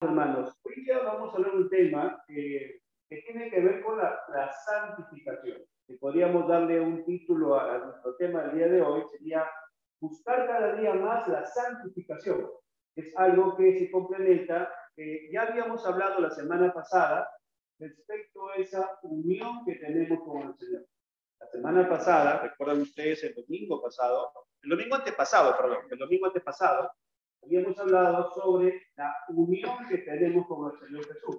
Hermanos, hoy día vamos a hablar de un tema que tiene que ver con la santificación. Si podríamos darle un título a nuestro tema del día de hoy, sería buscar cada día más la santificación. Es algo que se complementa. Ya habíamos hablado la semana pasada respecto a esa unión que tenemos con el Señor. La semana pasada, recuerdan ustedes el domingo antepasado, habíamos hablado sobre la unión que tenemos con el Señor Jesús.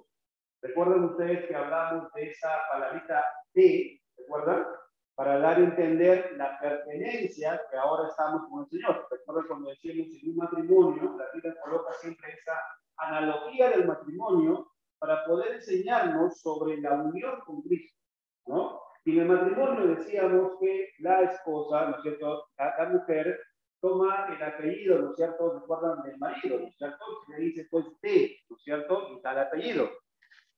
Recuerdan ustedes que hablamos de esa palabrita de, ¿recuerdan? Para dar a entender la pertenencia que ahora estamos con el Señor. Recuerdan cuando decíamos en un matrimonio, la Biblia coloca siempre esa analogía del matrimonio para poder enseñarnos sobre la unión con Cristo, ¿no? Y en el matrimonio decíamos que la esposa, ¿no es cierto?, la mujer toma el apellido, ¿no es cierto?, recuerdan del marido, ¿no es cierto?, se le dice pues de, ¿no es cierto?, y tal apellido.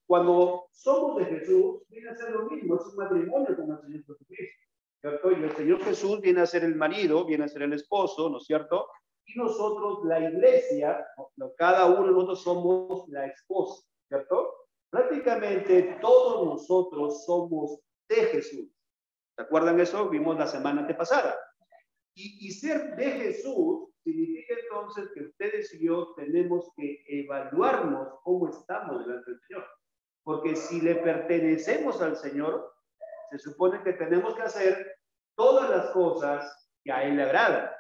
Cuando somos de Jesús, viene a ser lo mismo, es un matrimonio con el Señor Jesucristo, ¿cierto? Y el Señor Jesús viene a ser el marido, viene a ser el esposo, ¿no es cierto? Y nosotros, la iglesia, cada uno de nosotros somos la esposa, ¿cierto? Prácticamente todos nosotros somos de Jesús. ¿Se acuerdan eso? Vimos la semana antepasada. Y ser de Jesús significa entonces que ustedes y yo tenemos que evaluarnos cómo estamos delante del Señor. Porque si le pertenecemos al Señor, se supone que tenemos que hacer todas las cosas que a Él le agradan,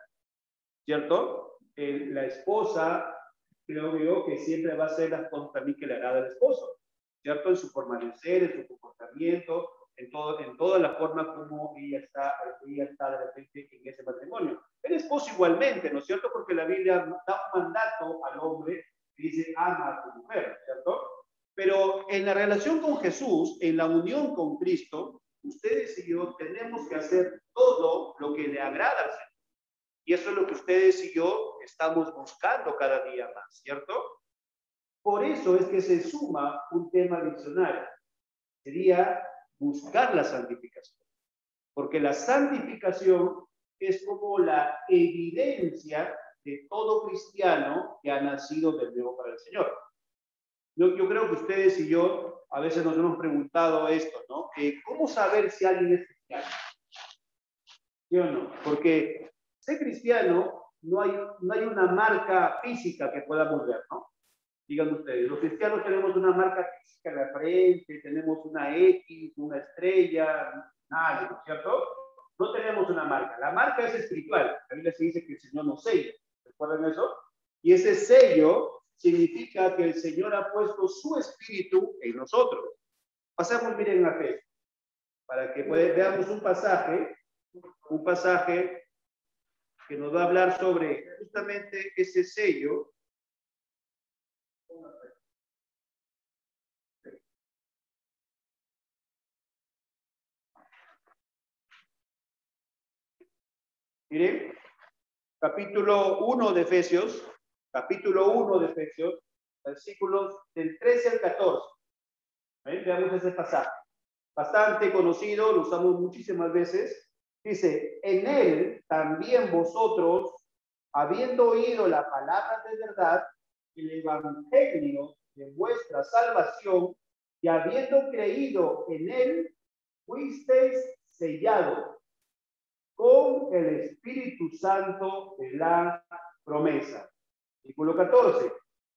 ¿cierto? La esposa, creo yo, que siempre va a hacer las cosas también que le agrada al esposo, ¿cierto? En su forma de ser, en su comportamiento, en toda la forma como ella está de repente en ese matrimonio. El esposo igualmente, ¿no es cierto? Porque la Biblia da un mandato al hombre que dice, ama a tu mujer, ¿cierto? Pero en la relación con Jesús, en la unión con Cristo, ustedes y yo tenemos que hacer todo lo que le agrada al Señor. Y eso es lo que ustedes y yo estamos buscando cada día más, ¿cierto? Por eso es que se suma un tema adicional. Sería buscar la santificación. Porque la santificación es como la evidencia de todo cristiano que ha nacido de nuevo para el Señor. Yo creo que ustedes y yo a veces nos hemos preguntado esto, ¿no? ¿Cómo saber si alguien es cristiano? ¿Sí o no? Porque ser cristiano no hay una marca física que podamos ver, ¿no? Digan ustedes, los cristianos tenemos una marca física en la frente, tenemos una X, una estrella, nada, ¿no es cierto? No tenemos una marca. La marca es espiritual. La Biblia se dice que el Señor nos sella. ¿Recuerdan eso? Y ese sello significa que el Señor ha puesto su espíritu en nosotros. Pasamos, miren, la fe, para que veamos un pasaje que nos va a hablar sobre justamente ese sello. Miren, capítulo 1 de Efesios, versículos del 13 al 14. Veamos ese pasaje. Bastante conocido, lo usamos muchísimas veces. Dice, en él también vosotros, habiendo oído la palabra de verdad, el evangelio de vuestra salvación, y habiendo creído en él, fuisteis sellados con el Espíritu Santo de la promesa. Versículo 14,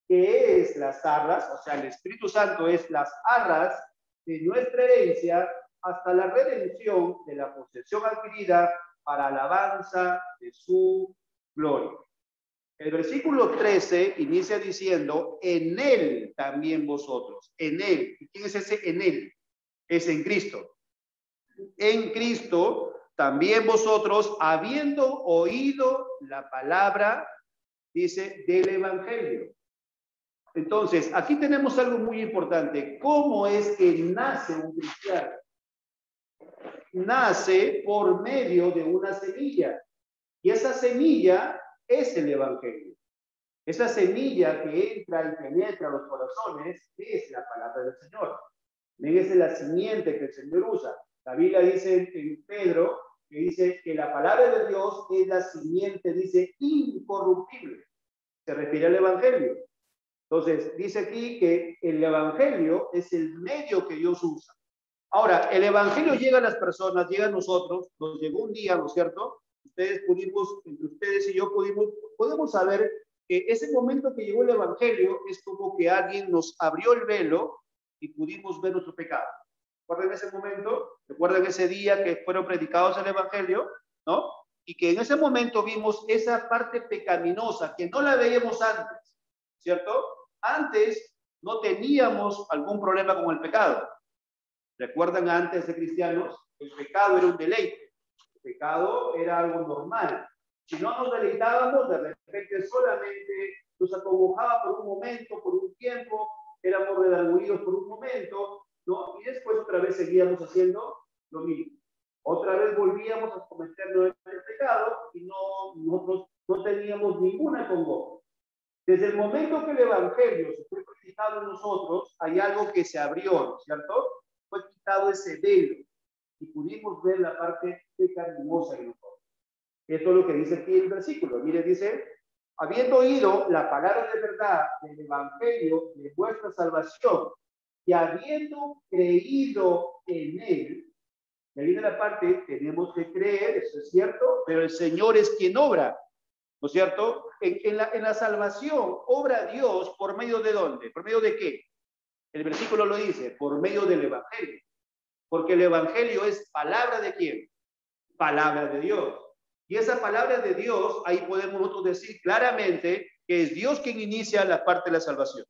que es las arras, o sea, el Espíritu Santo es las arras de nuestra herencia hasta la redención de la posesión adquirida para alabanza de su gloria. El versículo 13 inicia diciendo, en él también vosotros, en él. ¿Y quién es ese en él? Es en Cristo. En Cristo también vosotros, habiendo oído la palabra, dice, del evangelio. Entonces, aquí tenemos algo muy importante. ¿Cómo es que nace un cristiano? Nace por medio de una semilla. Y esa semilla es el evangelio. Esa semilla que entra y penetra los corazones es la palabra del Señor. Es la simiente que el Señor usa. La Biblia dice en Pedro, que dice que la palabra de Dios es la simiente, dice, incorruptible. Se refiere al evangelio. Entonces, dice aquí que el Evangelio es el medio que Dios usa. Ahora, el Evangelio llega a las personas, llega a nosotros, nos llegó un día, ¿no es cierto? Entre ustedes y yo podemos saber que ese momento que llegó el Evangelio es como que alguien nos abrió el velo y pudimos ver nuestro pecado. ¿Recuerdan ese momento? ¿Recuerdan ese día que fueron predicados el Evangelio? ¿No? Y que en ese momento vimos esa parte pecaminosa que no la veíamos antes, ¿cierto? Antes no teníamos algún problema con el pecado. ¿Recuerdan antes de cristianos? El pecado era un deleite. El pecado era algo normal. Si no nos deleitábamos, de repente solamente nos acongojaba por un momento, por un tiempo, éramos redargüidos por un momento, ¿no? Y después otra vez seguíamos haciendo lo mismo. Otra vez volvíamos a cometer el pecado y nosotros no teníamos ninguna congoja. Desde el momento que el Evangelio se fue predicado en nosotros, hay algo que se abrió, ¿no es cierto? Fue quitado ese velo y pudimos ver la parte pecaminosa de nosotros. Esto es lo que dice aquí el versículo. Mire, dice, habiendo oído la palabra de verdad del Evangelio de vuestra salvación y habiendo creído en él, y ahí viene la parte, tenemos que creer, eso es cierto, pero el Señor es quien obra, ¿no es cierto? En la salvación obra Dios por medio de ¿dónde? ¿Por medio de qué? El versículo lo dice, por medio del Evangelio. Porque el Evangelio es palabra de ¿quién? Palabra de Dios. Y esa palabra de Dios, ahí podemos nosotros decir claramente que es Dios quien inicia la parte de la salvación.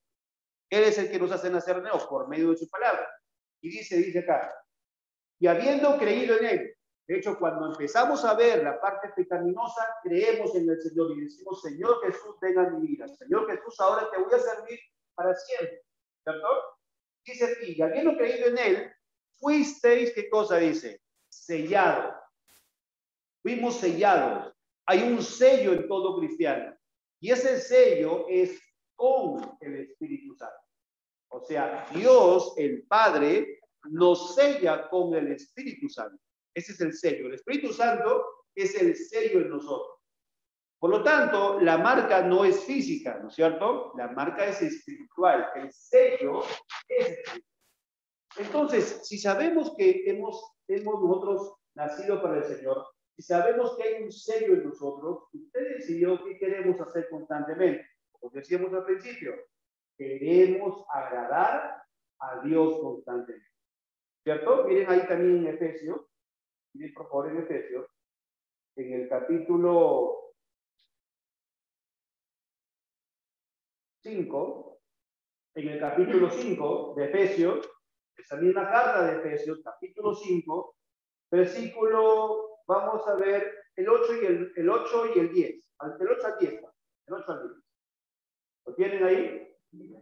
Él es el que nos hace nacer nuevos por medio de su palabra. Y dice acá, y habiendo creído en él. De hecho, cuando empezamos a ver la parte pecaminosa, creemos en el Señor y decimos, Señor Jesús, ven a mi vida. Señor Jesús, ahora te voy a servir para siempre. ¿Cierto? Dice aquí, y habiendo creído en él, fuisteis, ¿qué cosa dice? Sellado. Fuimos sellados. Hay un sello en todo cristiano. Y ese sello es con el Espíritu Santo. O sea, Dios, el Padre, nos sella con el Espíritu Santo. Ese es el sello. El Espíritu Santo es el sello en nosotros. Por lo tanto, la marca no es física, ¿no es cierto? La marca es espiritual. El sello es espiritual. Entonces, si sabemos que hemos nosotros nacido para el Señor, si sabemos que hay un sello en nosotros, ustedes y yo, ¿qué queremos hacer constantemente? Como decíamos al principio, queremos agradar a Dios constantemente. ¿Cierto? Miren ahí también en Efesios, miren por favor en Efesios, en el capítulo 5, en el capítulo 5 de Efesios, esa misma carta de Efesios, capítulo 5, versículo, vamos a ver el 8 y el 10, el 8 al 10, el 8 al 10. ¿Lo tienen ahí?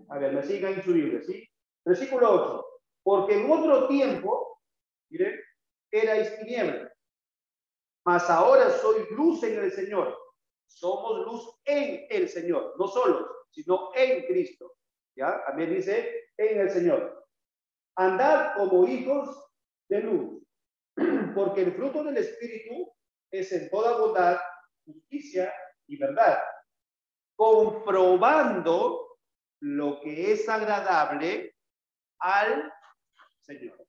A ver, me sigan en su Biblia, ¿sí? Versículo 8. Porque en otro tiempo, miren, erais tinieblas, mas ahora sois luz en el Señor. Somos luz en el Señor, no solos, sino en Cristo. ¿Ya? También dice en el Señor. Andad como hijos de luz, porque el fruto del Espíritu es en toda bondad, justicia y verdad, comprobando lo que es agradable al Señor.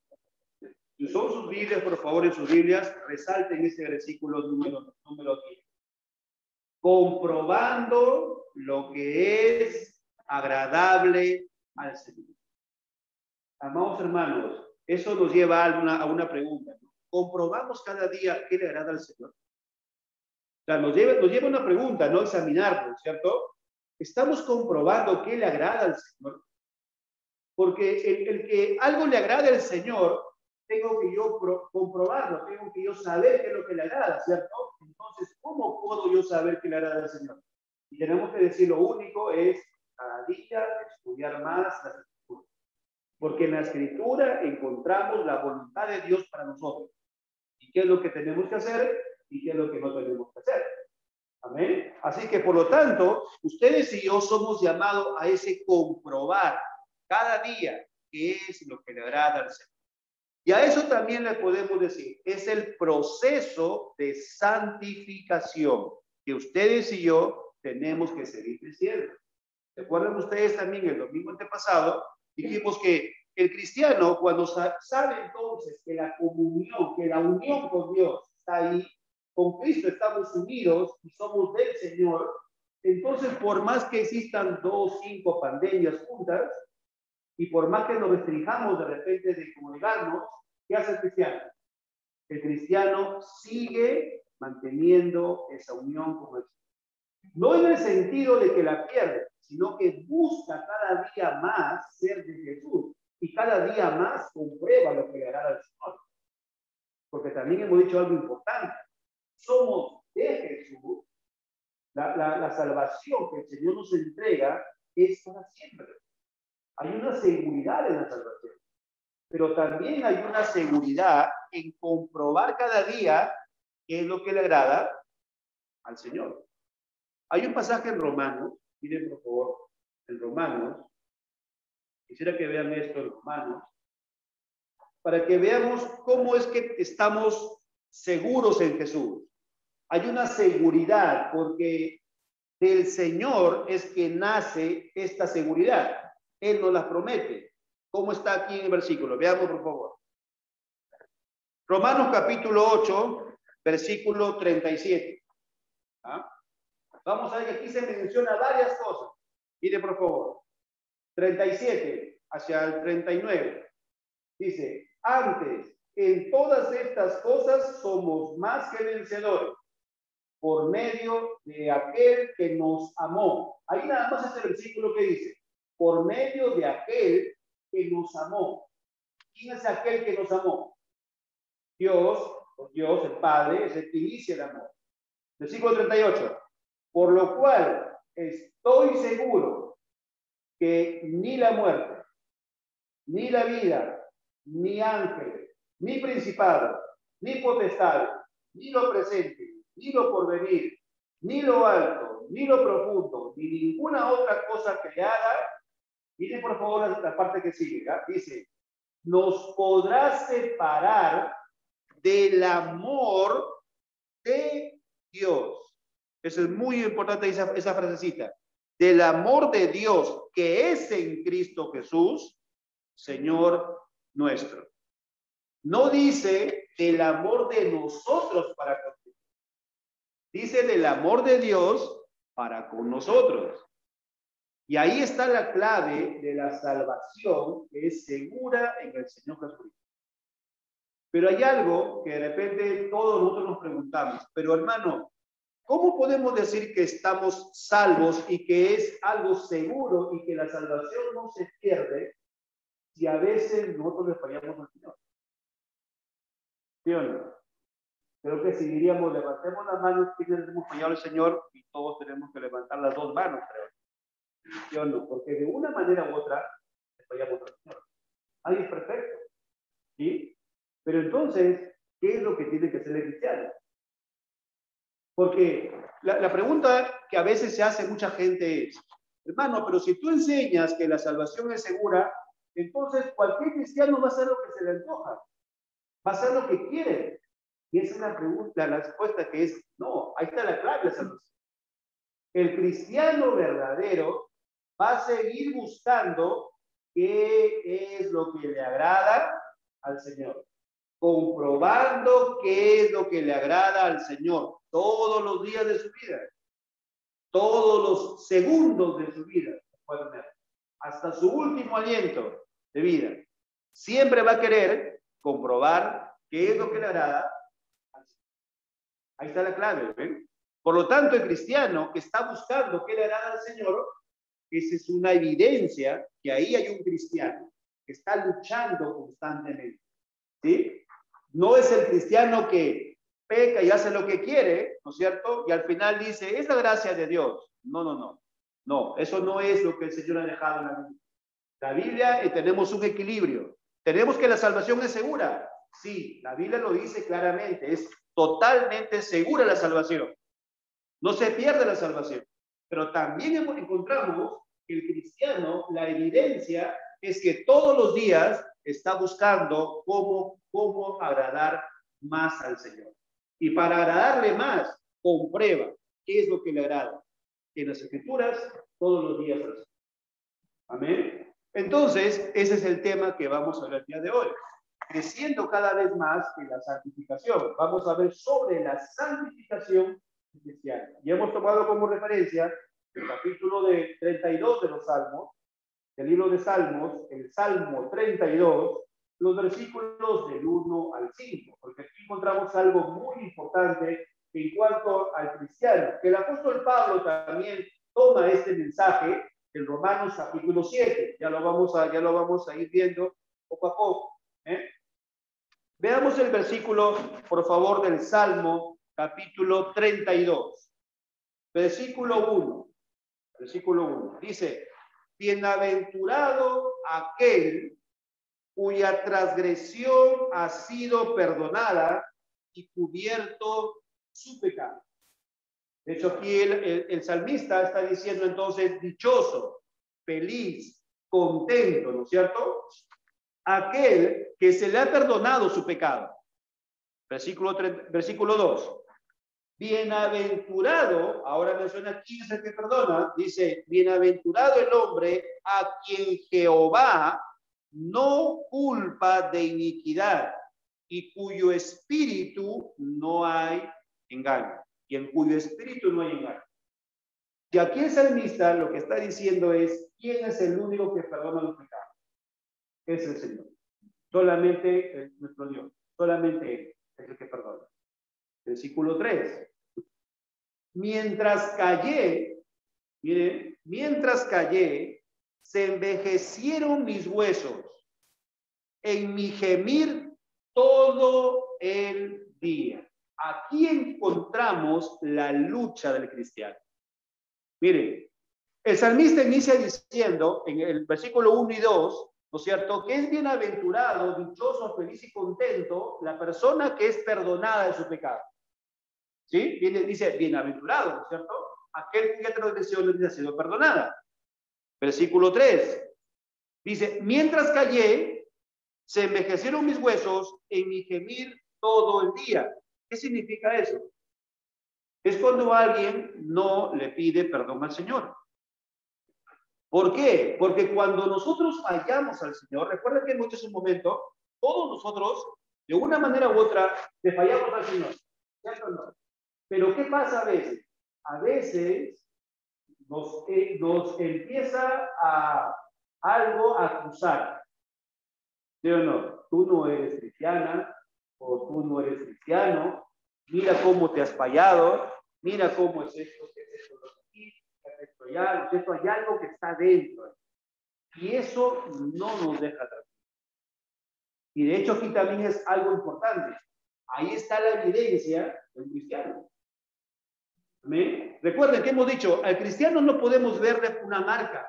Si son sus Biblias, por favor, en sus Biblias, resalten ese versículo número 10. Comprobando lo que es agradable al Señor. Amados hermanos, eso nos lleva a una pregunta, ¿no? ¿Comprobamos cada día qué le agrada al Señor? O sea, nos lleva a una pregunta, ¿no? Examinarlo, ¿cierto? ¿Estamos comprobando qué le agrada al Señor? Porque el que algo le agrade al Señor, tengo que yo comprobarlo, tengo que yo saber qué es lo que le agrada, ¿cierto? Entonces, ¿cómo puedo yo saber qué le agrada al Señor? Y tenemos que decir, lo único es cada día estudiar más las Escrituras. Porque en la Escritura encontramos la voluntad de Dios para nosotros. ¿Y qué es lo que tenemos que hacer? ¿Y qué es lo que no tenemos que hacer? Amén. Así que, por lo tanto, ustedes y yo somos llamados a ese comprobar cada día qué es lo que le agrada al Señor. Y a eso también le podemos decir, es el proceso de santificación que ustedes y yo tenemos que seguir creciendo. Recuerden ustedes también el domingo antepasado, dijimos que el cristiano, cuando sabe entonces que la comunión, que la unión con Dios está ahí, con Cristo estamos unidos y somos del Señor, entonces por más que existan 2, 5 pandemias juntas, y por más que nos restringamos de repente de comunicarnos, ¿qué hace el cristiano? El cristiano sigue manteniendo esa unión con el Señor. No en el sentido de que la pierde, sino que busca cada día más ser de Jesús y cada día más comprueba lo que le hará al Señor. Porque también hemos dicho algo importante. Somos de Jesús. La salvación que el Señor nos entrega es para siempre. Hay una seguridad en la salvación, pero también hay una seguridad en comprobar cada día qué es lo que le agrada al Señor. Hay un pasaje en Romanos, miren por favor, en Romanos, quisiera que vean esto en Romanos, para que veamos cómo es que estamos seguros en Jesús. Hay una seguridad porque del Señor es que nace esta seguridad. Él nos la promete. ¿Cómo está aquí en el versículo? Veamos, por favor. Romanos capítulo 8, versículo 37. ¿Ah? Vamos a ver que aquí se menciona varias cosas. Mire, por favor. 37 hacia el 39. Dice, antes, en todas estas cosas somos más que vencedores por medio de aquel que nos amó. Ahí nada más este versículo que dice, por medio de aquel que nos amó. ¿Quién es aquel que nos amó? Dios, el Padre, es el que inicia el amor. Versículo 38. Por lo cual estoy seguro que ni la muerte, ni la vida, ni ángeles, ni principados, ni potestades, ni lo presente, ni lo porvenir, ni lo alto, ni lo profundo, ni ninguna otra cosa creada. Miren por favor la parte que sigue, ¿ya? Dice, nos podrá separar del amor de Dios. Eso es muy importante esa frasecita. Del amor de Dios que es en Cristo Jesús, Señor nuestro. No dice del amor de nosotros para con Dios. Dice del amor de Dios para con nosotros. Y ahí está la clave de la salvación que es segura en el Señor Jesucristo. Pero hay algo que de repente todos nosotros nos preguntamos, pero hermano, ¿cómo podemos decir que estamos salvos y que es algo seguro y que la salvación no se pierde si a veces nosotros le fallamos al Señor? ¿Sí o no? Creo que si diríamos, levantemos las manos, ¿quiénes hemos fallado al Señor? Y todos tenemos que levantar las dos manos, creo. ¿Sí o no? Porque de una manera u otra le fallamos al Señor. Nadie es perfecto. ¿Sí? Pero entonces, ¿qué es lo que tiene que hacer el cristiano? Porque la pregunta que a veces se hace mucha gente es, hermano, pero si tú enseñas que la salvación es segura, entonces cualquier cristiano va a hacer lo que se le antoja, va a hacer lo que quiere. Y esa es la pregunta, la respuesta que es, no, ahí está la clave de la salvación. El cristiano verdadero va a seguir buscando qué es lo que le agrada al Señor, comprobando qué es lo que le agrada al Señor todos los días de su vida, todos los segundos de su vida, hasta su último aliento de vida. Siempre va a querer comprobar qué es lo que le agrada al Señor. Ahí está la clave, ¿ven? Por lo tanto, el cristiano que está buscando qué le agrada al Señor, esa es una evidencia que ahí hay un cristiano que está luchando constantemente. ¿Sí? No es el cristiano que peca y hace lo que quiere, ¿no es cierto? Y al final dice, es la gracia de Dios. No, no, no. No, eso no es lo que el Señor ha dejado en la Biblia. La Biblia tenemos un equilibrio. Tenemos que la salvación es segura. Sí, la Biblia lo dice claramente. Es totalmente segura la salvación. No se pierde la salvación. Pero también encontramos que el cristiano, la evidencia es que todos los días está buscando cómo agradar más al Señor. Y para agradarle más, comprueba qué es lo que le agrada. En las Escrituras todos los días al Señor. Amén. Entonces, ese es el tema que vamos a ver el día de hoy. Creciendo cada vez más en la santificación. Vamos a ver sobre la santificación cristiana. Y hemos tomado como referencia el capítulo 32 de los Salmos, el libro de Salmos, el Salmo 32, los versículos del 1 al 5, porque aquí encontramos algo muy importante en cuanto al cristiano, que el apóstol Pablo también toma este mensaje en Romanos capítulo 7, ya lo vamos a ir viendo poco a poco. Veamos el versículo, por favor, del Salmo capítulo 32, versículo 1. Versículo 1. Dice, bienaventurado aquel cuya transgresión ha sido perdonada y cubierto su pecado. De hecho, aquí el salmista está diciendo entonces, dichoso, feliz, contento, ¿no es cierto? Aquel que se le ha perdonado su pecado. Versículo 2. Bienaventurado, ahora menciona quién es el que perdona, dice, bienaventurado el hombre a quien Jehová no culpa de iniquidad y cuyo espíritu no hay engaño. Y en cuyo espíritu no hay engaño. Y aquí el salmista lo que está diciendo es, ¿quién es el único que perdona los pecados? Es el Señor. Solamente nuestro Dios. Solamente Él es el que perdona. Versículo 3. Mientras callé, miren, mientras callé, se envejecieron mis huesos en mi gemir todo el día. Aquí encontramos la lucha del cristiano. Miren, el salmista inicia diciendo en el versículo 1 y 2, ¿no es cierto?, que es bienaventurado, dichoso, feliz y contento la persona que es perdonada de su pecado. ¿Sí? Dice bienaventurado, ¿no es cierto? Aquel cuya transgresión ha sido perdonada. Versículo 3. Dice, mientras callé, se envejecieron mis huesos en mi gemir todo el día. ¿Qué significa eso? Es cuando alguien no le pide perdón al Señor. ¿Por qué? Porque cuando nosotros fallamos al Señor, recuerden que en muchos momentos, todos nosotros, de una manera u otra, le fallamos al Señor. ¿Cierto o no? Pero ¿qué pasa a veces? A veces nos empieza a algo a acusar. ¿Sí o no? Tú no eres cristiana o tú no eres cristiano. Mira cómo te has fallado. Mira cómo es esto, que es esto, lo aquí, esto allá, esto hay algo que está dentro. Y eso no nos deja tranquilos. Y de hecho aquí también es algo importante. Ahí está la evidencia del cristiano. ¿Amén? Recuerden que hemos dicho, al cristiano no podemos verle una marca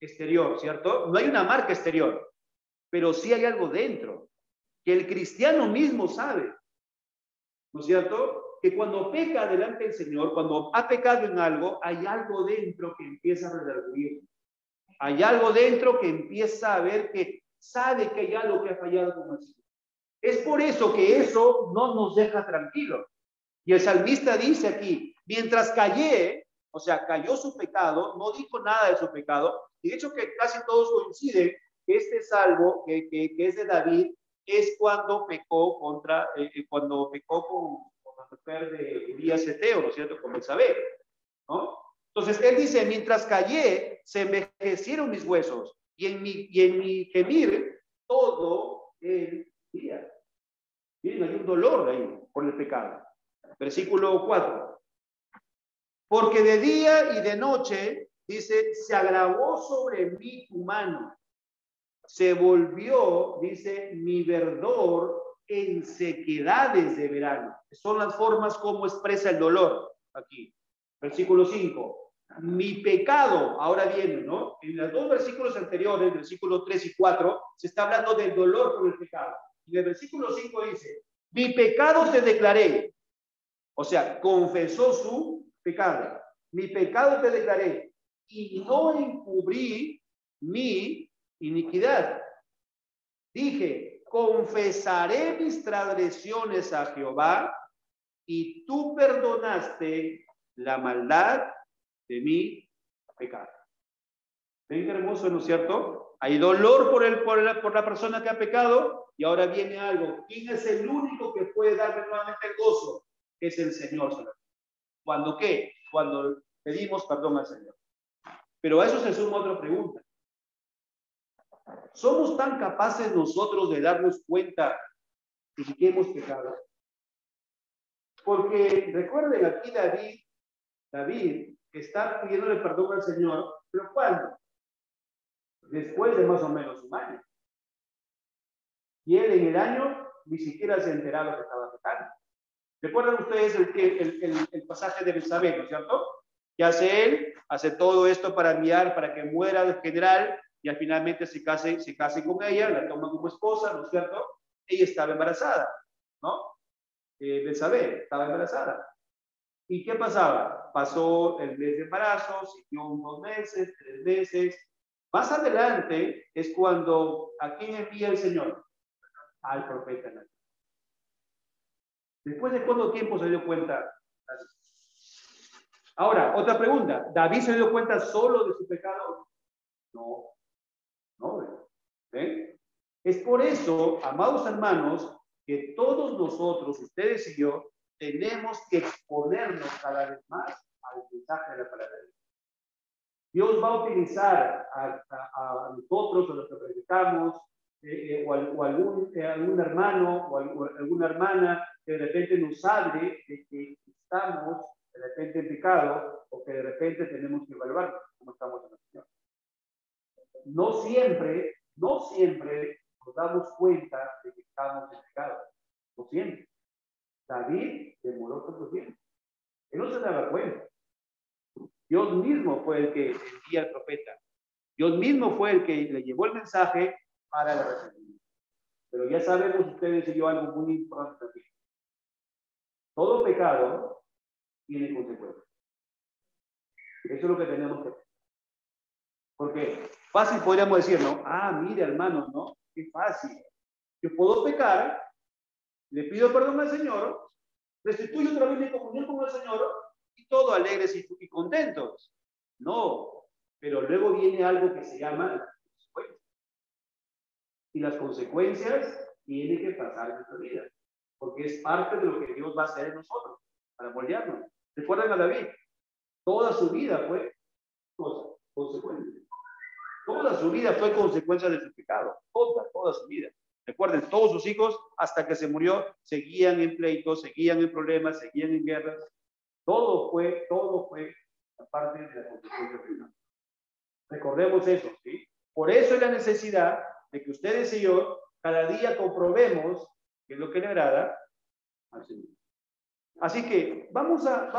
exterior, ¿cierto? No hay una marca exterior, pero sí hay algo dentro, que el cristiano mismo sabe, ¿no es cierto? Que cuando peca delante del Señor, cuando ha pecado en algo, hay algo dentro que empieza a redarguir. Hay algo dentro que empieza a ver que sabe que hay algo que ha fallado con el Señor. Es por eso que eso no nos deja tranquilos. Y el salmista dice aquí, mientras callé, o sea, cayó su pecado, no dijo nada de su pecado, y de hecho que casi todos coinciden que este salmo, que es de David, es cuando pecó con la mujer de Urías Eteo, ¿no es cierto?, con Betsabé, ¿no? Entonces, él dice, mientras callé, se envejecieron mis huesos, y en mi gemir todo el día. Miren, hay un dolor ahí por el pecado. Versículo 4. Porque de día y de noche, dice, se agravó sobre mí tu mano. Se volvió, dice, mi verdor en sequedades de verano. Son las formas como expresa el dolor aquí. Versículo 5. Mi pecado, ahora viene, ¿no? En los dos versículos anteriores, versículos 3 y 4, se está hablando del dolor por el pecado. Y el versículo 5 dice, mi pecado te declaré. O sea, confesó su pecado. Mi pecado te declaré y no encubrí mi iniquidad. Dije, confesaré mis transgresiones a Jehová y tú perdonaste la maldad de mi pecado. ¿Ven qué hermoso, no es cierto? Hay dolor por la persona que ha pecado y ahora viene algo. ¿Quién es el único que puede darle nuevamente el gozo? Es el Señor. ¿Cuándo qué? Cuando pedimos perdón al Señor. Pero a eso se suma otra pregunta. ¿Somos tan capaces nosotros de darnos cuenta de que hemos pecado? Porque recuerden aquí David está pidiéndole perdón al Señor, pero ¿cuándo? Después de más o menos un año. Y él en el año ni siquiera se enteraba que estaba pecando. ¿Recuerdan ustedes el pasaje de Betsabé, ¿no es cierto? ¿Qué hace él? Hace todo esto para enviar, para que muera el general y al finalmente se case con ella, la toma como esposa, ¿no es cierto? Ella estaba embarazada, ¿no? Betsabé estaba embarazada. ¿Y qué pasaba? Pasó el mes de embarazo, siguió 2 meses, 3 meses. Más adelante es cuando, ¿a quién envía el Señor? Al profeta Natán. ¿Después de cuánto tiempo se dio cuenta? Ahora, otra pregunta. ¿David se dio cuenta solo de su pecado? No, no. ¿Ven? Es por eso, amados hermanos, que todos nosotros, ustedes y yo, tenemos que exponernos cada vez más al mensaje de la palabra de Dios. Dios va a utilizar a nosotros, a los que predicamos, o algún hermano o alguna hermana que de repente nos hable de que estamos de repente en pecado o que de repente tenemos que evaluar cómo estamos en la Señor. No siempre nos damos cuenta de que estamos en pecado. No siempre. David demoró tanto tiempo. Él no se daba cuenta. Dios mismo fue el que envía al profeta. Dios mismo fue el que le llevó el mensaje para el arrepentimiento. Pero ya sabemos ustedes y yo algo muy importante aquí. Todo pecado tiene consecuencias. Eso es lo que tenemos que hacer. Porque fácil podríamos decir, ¿no? Ah, mire, hermano, ¿no? Qué fácil. Yo puedo pecar, le pido perdón al Señor, restituyo otra vez mi comunión con el Señor y todo alegres y contentos. No, pero luego viene algo que se llama las consecuencias. Y las consecuencias tienen que pasar en nuestra vida, porque es parte de lo que Dios va a hacer en nosotros, para moldearnos. ¿Recuerdan a David? Toda su vida fue consecuencia. Toda su vida fue consecuencia de su pecado. Toda su vida. Recuerden, todos sus hijos, hasta que se murió, seguían en pleitos, seguían en problemas, seguían en guerras. Todo fue la parte de la consecuencia final. Recordemos eso, ¿sí? Por eso es la necesidad de que ustedes y yo cada día comprobemos qué es lo que le agrada al Señor. Así que vamos a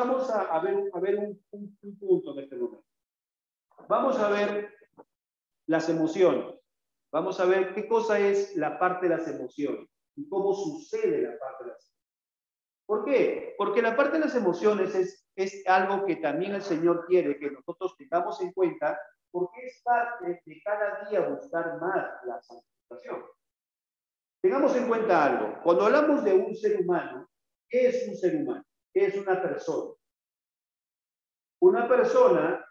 ver un punto en este momento. Vamos a ver las emociones. Vamos a ver qué cosa es la parte de las emociones y cómo sucede la parte de las emociones. ¿Por qué? Porque la parte de las emociones es algo que también el Señor quiere que nosotros tengamos en cuenta, porque es parte de cada día buscar más la santificación. Tengamos en cuenta algo. Cuando hablamos de un ser humano, ¿qué es un ser humano? ¿Qué es una persona? Una persona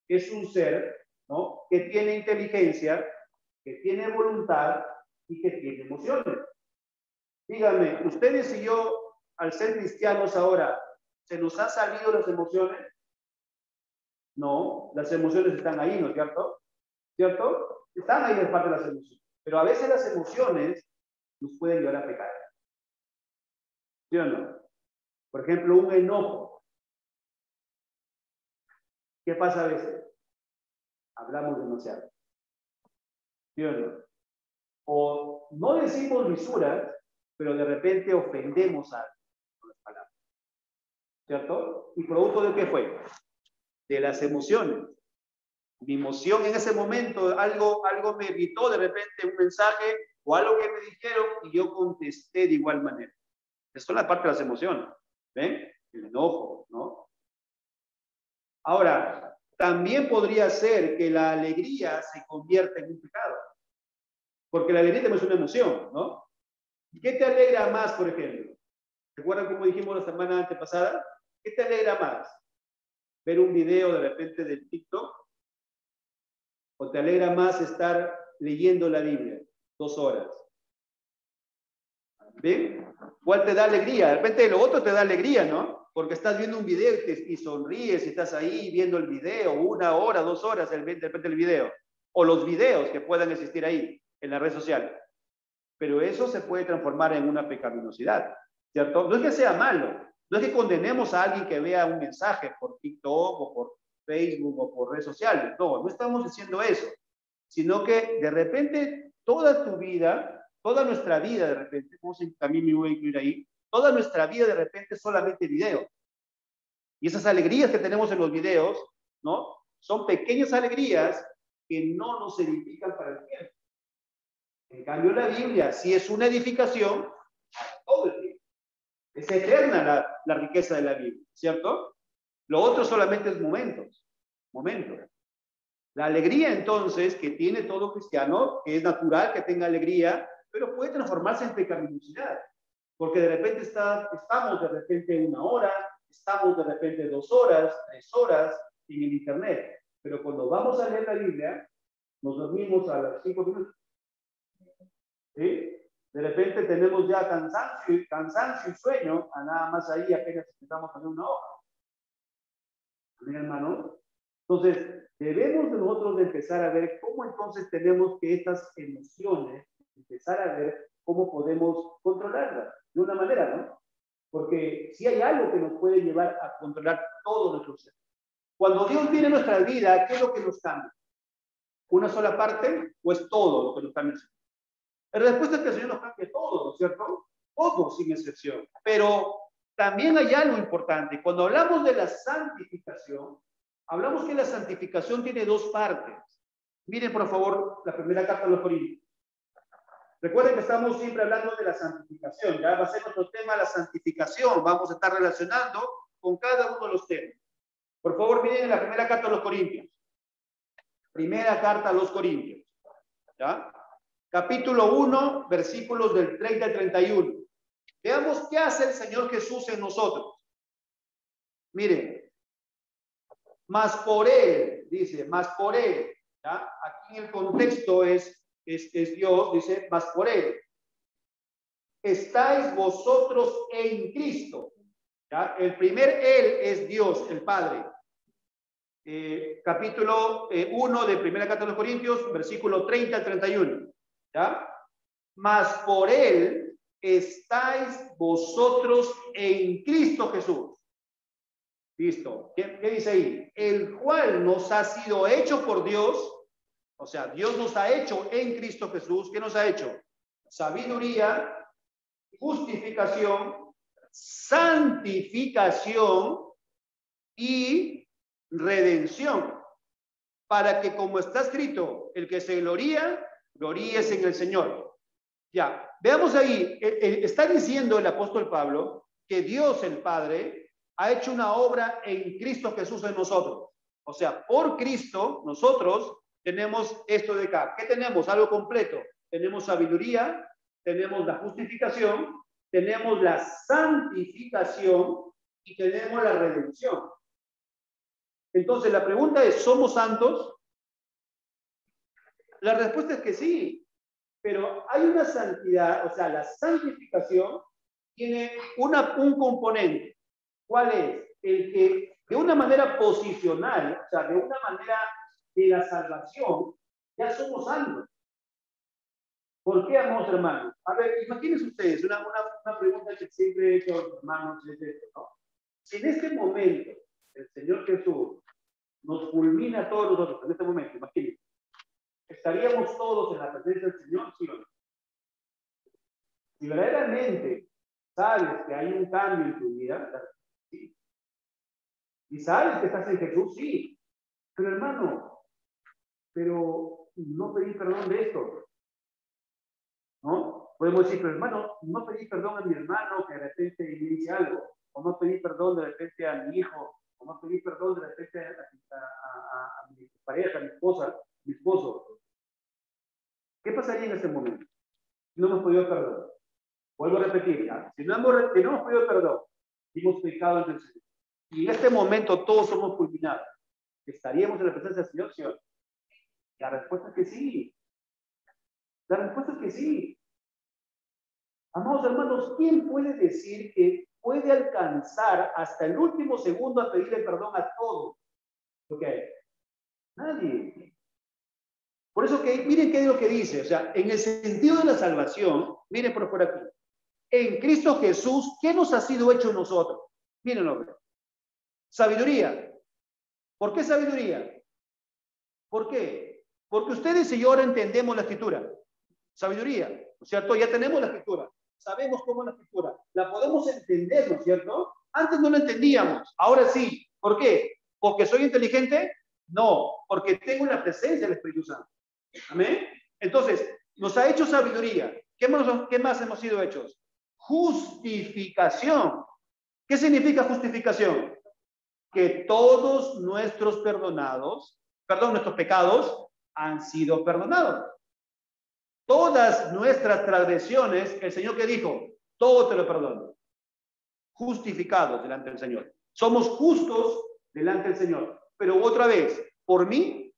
es un ser, ¿no?, que tiene inteligencia, que tiene voluntad y que tiene emociones. Díganme, ustedes y yo, al ser cristianos ahora, ¿se nos han salido las emociones? No, las emociones están ahí, ¿no es cierto? ¿Cierto? Están ahí en parte de las emociones. Pero a veces las emociones nos pueden llevar a pecar. ¿Sí o no? Por ejemplo, un enojo. ¿Qué pasa a veces? Hablamos demasiado. ¿Sí o no? O no decimos lisuras, pero de repente ofendemos a alguien con las palabras. ¿Cierto? ¿Y producto de qué fue? De las emociones. Mi emoción en ese momento, algo me irritó, de repente un mensaje o algo que me dijeron y yo contesté de igual manera. Esto es la parte de las emociones. ¿Ven? El enojo, ¿no? Ahora, también podría ser que la alegría se convierta en un pecado. Porque la alegría también es una emoción, ¿no? ¿Y qué te alegra más, por ejemplo? ¿Recuerdan cómo dijimos la semana antepasada? ¿Qué te alegra más? ¿Ver un video de repente del TikTok? ¿O te alegra más estar leyendo la Biblia 2 horas? ¿Bien? ¿Cuál te da alegría? De repente lo otro te da alegría, ¿no? Porque estás viendo un video y sonríes y estás ahí viendo el video 1 hora, 2 horas, de repente el video. O los videos que puedan existir ahí en la red social. Pero eso se puede transformar en una pecaminosidad, ¿cierto? No es que sea malo, no es que condenemos a alguien que vea un mensaje por TikTok o por Facebook o por redes sociales. No, no estamos diciendo eso, sino que de repente toda tu vida, toda nuestra vida de repente, también me voy a incluir ahí, toda nuestra vida de repente es solamente video. Y esas alegrías que tenemos en los videos, ¿no? Son pequeñas alegrías que no nos edifican para el tiempo. En cambio, la Biblia sí es una edificación para todo el tiempo. Es eterna la riqueza de la Biblia, ¿cierto? Lo otro solamente es momentos. La alegría, entonces, que tiene todo cristiano, que es natural que tenga alegría, pero puede transformarse en pecaminosidad. Porque de repente estamos de repente 1 hora, estamos de repente 2 horas, 3 horas en el internet. Pero cuando vamos a leer la Biblia, nos dormimos a las 5 minutos. ¿Sí? De repente tenemos ya cansancio y sueño, a nada más ahí apenas empezamos a hacer una hoja. ¿Sí, hermano? Entonces, debemos nosotros de empezar a ver cómo entonces tenemos que estas emociones, empezar a ver cómo podemos controlarlas de una manera, ¿no? Porque si hay algo que nos puede llevar a controlar todo nuestro ser. Cuando Dios viene a nuestra vida, ¿qué es lo que nos cambia? ¿Una sola parte o es todo lo que nos cambia? La respuesta es que el Señor nos cambia todo, ¿no es cierto? Todo sin excepción. Pero también hay algo importante. Cuando hablamos de la santificación, hablamos que la santificación tiene 2 partes. Miren, por favor, la primera carta a los Corintios. Recuerden que estamos siempre hablando de la santificación. Ya va a ser nuestro tema la santificación. Vamos a estar relacionando con cada uno de los temas. Por favor, miren la primera carta a los Corintios. Primera carta a los Corintios. ¿Ya? Capítulo 1, versículos del 30 al 31. Veamos qué hace el Señor Jesús en nosotros. Miren, más por Él, dice, más por Él. ¿Ya? Aquí en el contexto es Dios, dice, más por Él. Estáis vosotros en Cristo. ¿Ya? El primer Él es Dios, el Padre. Capítulo 1 de Primera Carta de los Corintios, versículo 30 al 31. ¿Ya? Mas por Él estáis vosotros en Cristo Jesús. Listo. ¿Qué dice ahí? El cual nos ha sido hecho por Dios. O sea, Dios nos ha hecho en Cristo Jesús. ¿Qué nos ha hecho? Sabiduría, justificación, santificación y redención. Para que, como está escrito, el que se gloríe en el Señor. Ya, veamos ahí, está diciendo el apóstol Pablo que Dios el Padre ha hecho una obra en Cristo Jesús en nosotros. O sea, por Cristo nosotros tenemos esto de acá. ¿Qué tenemos? Algo completo. Tenemos sabiduría, tenemos la justificación, tenemos la santificación y tenemos la redención. Entonces la pregunta es, ¿somos santos? La respuesta es que sí. Pero hay una santidad, o sea, la santificación tiene un componente. ¿Cuál es? El que de una manera posicional, o sea, de una manera de la salvación, ya somos santos. ¿Por qué, amados hermanos? A ver, imagínense ustedes, una pregunta que siempre he hecho a los hermanos es esto, ¿no? Si en este momento el Señor Jesús nos fulmina a todos nosotros, en este momento, imagínense, ¿estaríamos todos en la presencia del Señor, sí o no? Si verdaderamente sabes que hay un cambio en tu vida, sí. Y sabes que estás en Jesús, sí. Pero hermano, pero no pedí perdón de esto. ¿No? Podemos decir, pero hermano, no pedí perdón a mi hermano que de repente me dice algo. O no pedí perdón de repente a mi hijo. O no pedí perdón de repente a mi pareja, a mi esposa, a mi esposo. ¿Qué pasaría en ese momento? Si no hemos pedido perdón. Vuelvo a repetir, ¿ya? Si no hemos pedido perdón, hemos pecado ante el Señor. Y en este momento todos somos fulminados. ¿Estaríamos en la presencia del Señor, Señor? La respuesta es que sí. La respuesta es que sí. Amados hermanos, ¿quién puede decir que puede alcanzar hasta el último segundo a pedirle perdón a todo lo que hay? Nadie. Por eso que, miren qué es lo que dice, o sea, en el sentido de la salvación, miren por aquí, en Cristo Jesús, ¿qué nos ha sido hecho nosotros? Mírenlo. Sabiduría. ¿Por qué sabiduría? ¿Por qué? Porque ustedes y yo ahora entendemos la escritura. Sabiduría, ¿no es cierto? Ya tenemos la escritura. Sabemos cómo es la escritura. La podemos entender, ¿no es cierto? Antes no la entendíamos, ahora sí. ¿Por qué? ¿Porque soy inteligente? No, porque tengo la presencia del Espíritu Santo. ¿Amén? Entonces, nos ha hecho sabiduría. ¿Qué más hemos sido hechos? Justificación. ¿Qué significa justificación? Que todos nuestros nuestros pecados han sido perdonados. Todas nuestras transgresiones, el Señor que dijo, todo te lo perdono. Justificados delante del Señor. Somos justos delante del Señor. Pero otra vez, ¿por mí?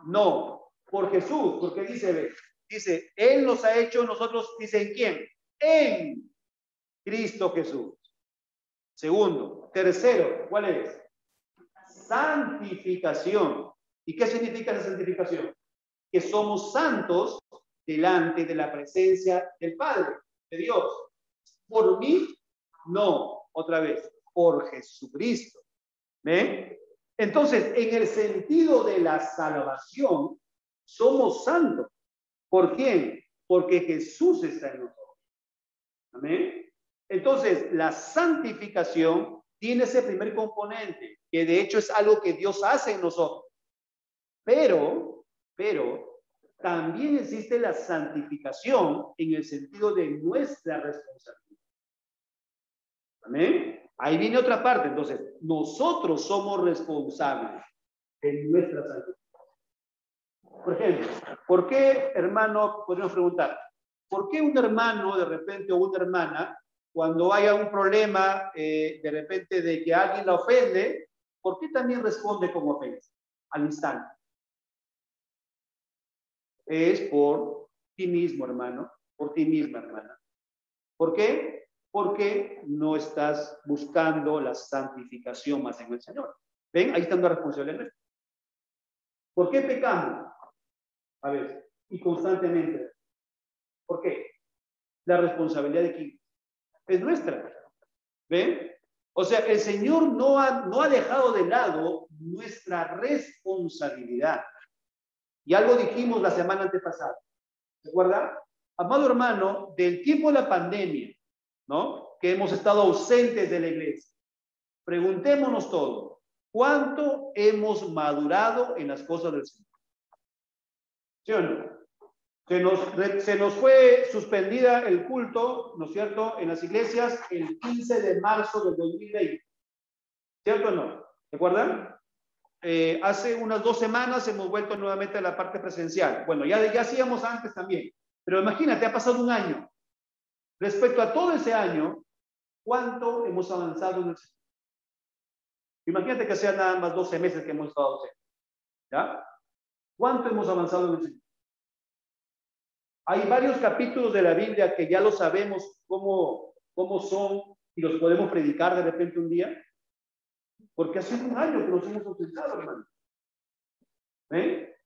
No. Por Jesús, porque dice, Él nos ha hecho, nosotros, dice, ¿en quién? En Cristo Jesús. Segundo. Tercero, ¿cuál es? Santificación. ¿Y qué significa esa santificación? Que somos santos delante de la presencia del Padre, de Dios. Por mí, no. Otra vez, por Jesucristo. ¿Ven? Entonces, en el sentido de la salvación, somos santos. ¿Por quién? Porque Jesús está en nosotros. ¿Amén? Entonces, la santificación tiene ese primer componente, que de hecho es algo que Dios hace en nosotros. Pero, también existe la santificación en el sentido de nuestra responsabilidad. ¿Amén? Ahí viene otra parte. Entonces, nosotros somos responsables de nuestra santificación. Por ejemplo, ¿por qué, hermano, podríamos preguntar, ¿por qué un hermano de repente o una hermana, cuando haya un problema de repente de que alguien la ofende, ¿por qué también responde con ofensa al instante? Es por ti mismo, hermano, por ti misma, hermana. ¿Por qué? Porque no estás buscando la santificación más en el Señor. ¿Ven? Ahí está la responsabilidad. ¿Por qué pecamos? A ver, y constantemente. ¿Por qué? La responsabilidad de quién es nuestra. ¿Ven? O sea, el Señor no ha dejado de lado nuestra responsabilidad. Y algo dijimos la semana antepasada. ¿Se acuerdan? Amado hermano, del tiempo de la pandemia, ¿no? Que hemos estado ausentes de la iglesia. Preguntémonos todo. ¿Cuánto hemos madurado en las cosas del Señor? ¿Sí o no? Se nos fue suspendida el culto, ¿no es cierto?, en las iglesias el 15 de marzo del 2020. ¿Cierto o no? ¿Se acuerdan? Hace unas 2 semanas hemos vuelto nuevamente a la parte presencial. Bueno, ya hacíamos antes también. Pero imagínate, ha pasado un año. Respecto a todo ese año, ¿cuánto hemos avanzado en el Señor? Imagínate que sean nada más 12 meses que hemos estado ausentes. ¿Ya? ¿Cuánto hemos avanzado en el Señor? Hay varios capítulos de la Biblia que ya lo sabemos cómo son y los podemos predicar de repente un día. Porque hace un año que nos hemos ausentado, hermano. ¿Eh?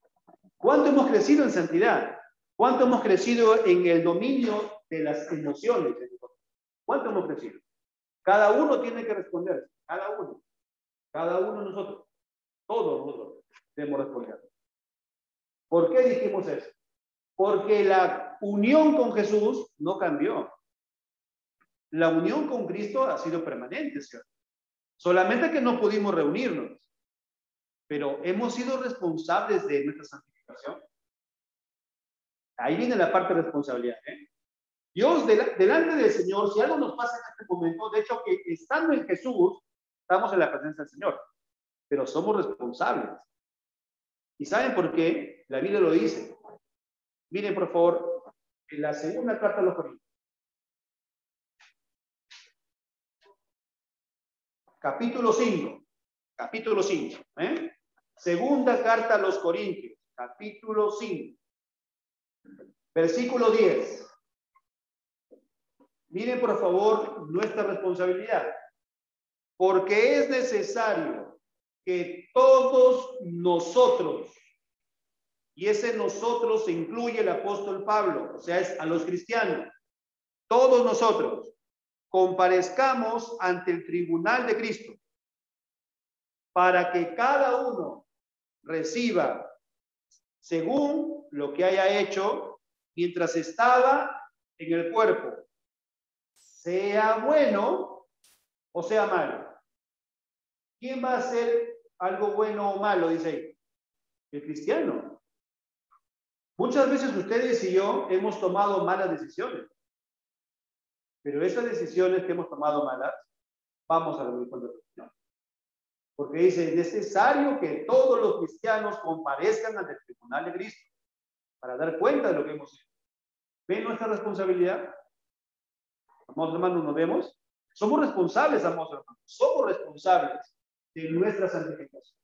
¿Cuánto hemos crecido en santidad? ¿Cuánto hemos crecido en el dominio de las emociones? ¿Cuánto hemos crecido? Cada uno tiene que responder. Cada uno. Cada uno de nosotros. Todos nosotros debemos responder. ¿Por qué dijimos eso? Porque la unión con Jesús no cambió. La unión con Cristo ha sido permanente, ¿cierto? Solamente que no pudimos reunirnos. Pero hemos sido responsables de nuestra santificación. Ahí viene la parte de responsabilidad. Dios, delante del Señor, si algo nos pasa en este momento, de hecho, que estando en Jesús, estamos en la presencia del Señor. Pero somos responsables. ¿Y saben por qué? La Biblia lo dice. Miren, por favor, en la segunda carta a los Corintios. Capítulo 5. Segunda carta a los Corintios. capítulo 5, versículo 10. Miren, por favor, nuestra responsabilidad. Porque es necesario que todos nosotros, y ese nosotros se incluye el apóstol Pablo, o sea, es a los cristianos, todos nosotros comparezcamos ante el tribunal de Cristo para que cada uno reciba según lo que haya hecho mientras estaba en el cuerpo, sea bueno o sea malo. ¿Quién va a hacer algo bueno o malo? Dice ahí. El cristiano. Muchas veces ustedes y yo hemos tomado malas decisiones, pero esas decisiones que hemos tomado malas, vamos a venir con la Señor. Porque dice, es necesario que todos los cristianos comparezcan ante el tribunal de Cristo para dar cuenta de lo que hemos hecho. ¿Ven nuestra responsabilidad? Amados hermanos, ¿nos vemos? Somos responsables, amados hermanos. Somos responsables de nuestra santificación.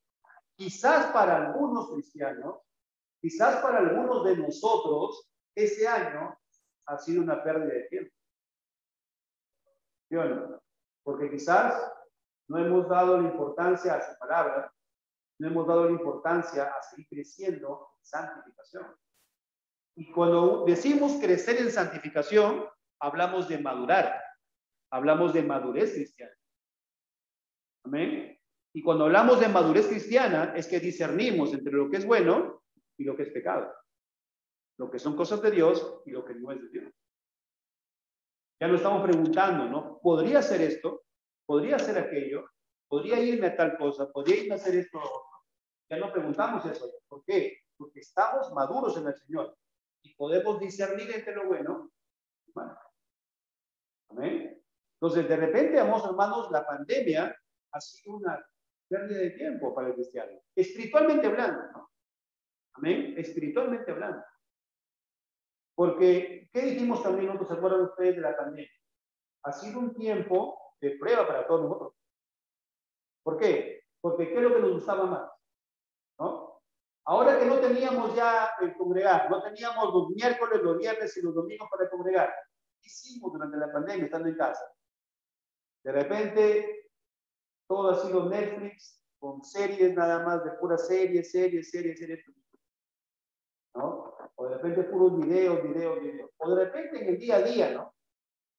Quizás para algunos cristianos, quizás para algunos de nosotros, ese año ha sido una pérdida de tiempo. ¿Sí o no? Porque quizás no hemos dado la importancia a su palabra, no hemos dado la importancia a seguir creciendo en santificación. Y cuando decimos crecer en santificación, hablamos de madurar, hablamos de madurez cristiana. Amén. Y cuando hablamos de madurez cristiana, es que discernimos entre lo que es bueno y lo que es pecado, lo que son cosas de Dios y lo que no es de Dios. Ya no estamos preguntando, ¿no? ¿Podría hacer esto? ¿Podría hacer aquello? ¿Podría irme a tal cosa? ¿Podría irme a hacer esto o otro? Ya no preguntamos eso. ¿Por qué? Porque estamos maduros en el Señor y podemos discernir entre lo bueno y lo malo. Amén. Entonces, de repente, amados hermanos, la pandemia ha sido una pérdida de tiempo para el cristiano, espiritualmente hablando, ¿no? Amén, espiritualmente hablando. Porque, ¿qué dijimos también nosotros? ¿Se acuerdan ustedes de la pandemia? Ha sido un tiempo de prueba para todos nosotros. ¿Por qué? Porque ¿qué es lo que nos gustaba más? ¿No? Ahora que no teníamos ya el congregar, no teníamos los miércoles, los viernes y los domingos para congregar, ¿qué hicimos durante la pandemia estando en casa? De repente, todo ha sido Netflix, con series nada más, de puras series, ¿no? O de repente puros videos. O de repente en el día a día, ¿no?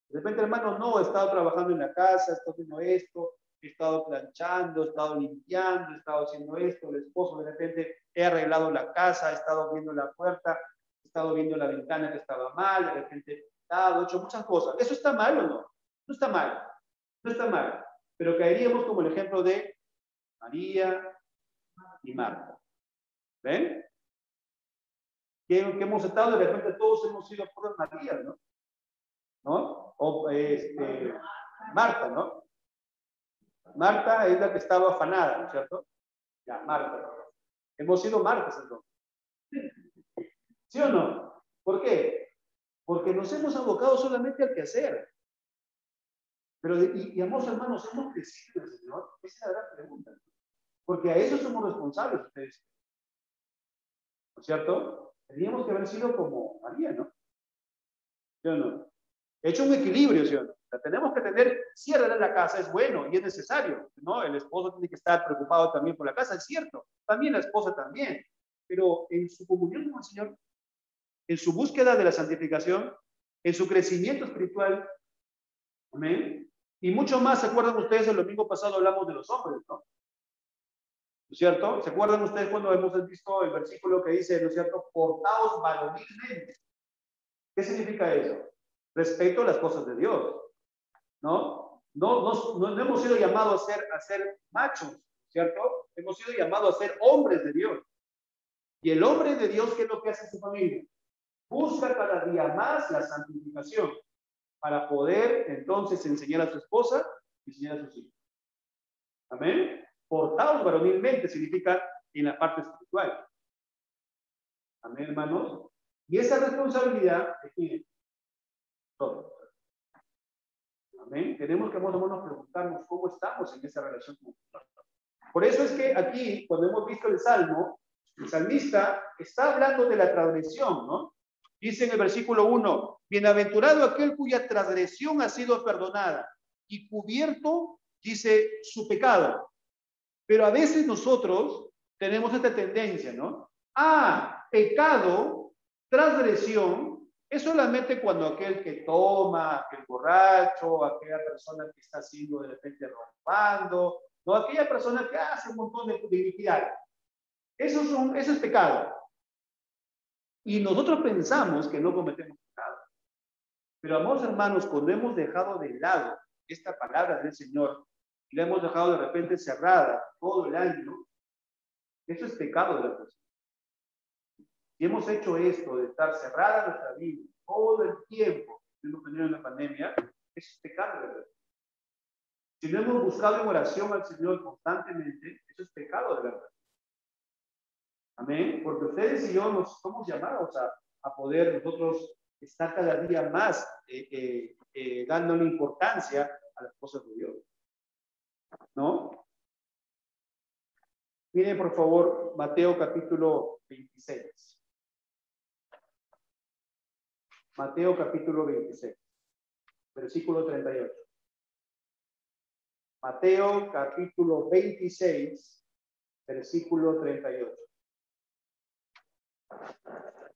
De repente, hermano, no, he estado trabajando en la casa, he estado haciendo esto, he estado planchando, he estado limpiando, he estado haciendo esto, el esposo de repente he arreglado la casa, he estado viendo la puerta, he estado viendo la ventana que estaba mal, de repente he hecho muchas cosas. ¿Eso está mal o no? No está mal, no está mal. Pero caeríamos como el ejemplo de María y Marta. ¿Ven? Que hemos estado, de repente todos hemos sido puras Marías, ¿no? ¿No? O Marta, ¿no? Marta es la que estaba afanada, ¿no es cierto? Ya, Marta. Hemos sido Martas entonces. ¿Sí o no? ¿Por qué? Porque nos hemos abocado solamente al quehacer. Pero, amados hermanos, ¿hemos crecido en el Señor? Esa es la gran pregunta. Porque a eso somos responsables ustedes. ¿No es cierto? Teníamos que haber sido como María, ¿no? ¿Sí o no? He hecho un equilibrio, ¿sí o no? O sea, tenemos que tener, si arreglar la casa es bueno y es necesario, ¿no? El esposo tiene que estar preocupado también por la casa, es cierto. También la esposa también. Pero en su comunión con el Señor, en su búsqueda de la santificación, en su crecimiento espiritual, amén. Y mucho más, ¿se acuerdan ustedes? El domingo pasado hablamos de los hombres, ¿no? ¿No es cierto? ¿Se acuerdan ustedes cuando hemos visto el versículo que dice, ¿no es cierto? Portaos varonilmente. ¿Qué significa eso? Respecto a las cosas de Dios, ¿no? No hemos sido llamados a ser machos, ¿cierto? Hemos sido llamados a ser hombres de Dios. Y el hombre de Dios, ¿qué es lo que hace en su familia? Busca cada día más la santificación para poder entonces enseñar a su esposa y enseñar a sus hijos. Amén. Portaos varonilmente significa en la parte espiritual. Amén, hermanos. Y esa responsabilidad es de todos. Amén. Tenemos que, hermanos, preguntarnos cómo estamos en esa relación con Dios. Por eso es que aquí, cuando hemos visto el Salmo, El salmista está hablando de la transgresión, ¿no? Dice en el versículo 1, bienaventurado aquel cuya transgresión ha sido perdonada y cubierto, dice, su pecado. Pero a veces nosotros tenemos esta tendencia, ¿no? Pecado, transgresión, es solamente cuando aquel que toma, aquel borracho, aquella persona que está haciendo de repente robando, ¿no? Aquella persona que hace un montón de iniquidades. Eso es pecado. Y nosotros pensamos que no cometemos pecado. Pero, amados hermanos, cuando hemos dejado de lado esta palabra del Señor y la hemos dejado de repente cerrada todo el año, eso es pecado de la persona. Si hemos hecho esto de estar cerrada nuestra vida todo el tiempo que hemos tenido en la pandemia, eso es pecado de la persona. Si no hemos buscado en oración al Señor constantemente, eso es pecado de la persona. Amén. Porque ustedes y yo nos somos llamados a poder nosotros estar cada día más dándole importancia a las cosas de Dios. ¿No? Miren, por favor, Mateo capítulo 26. Mateo capítulo 26, versículo 38. Mateo capítulo 26, versículo 38.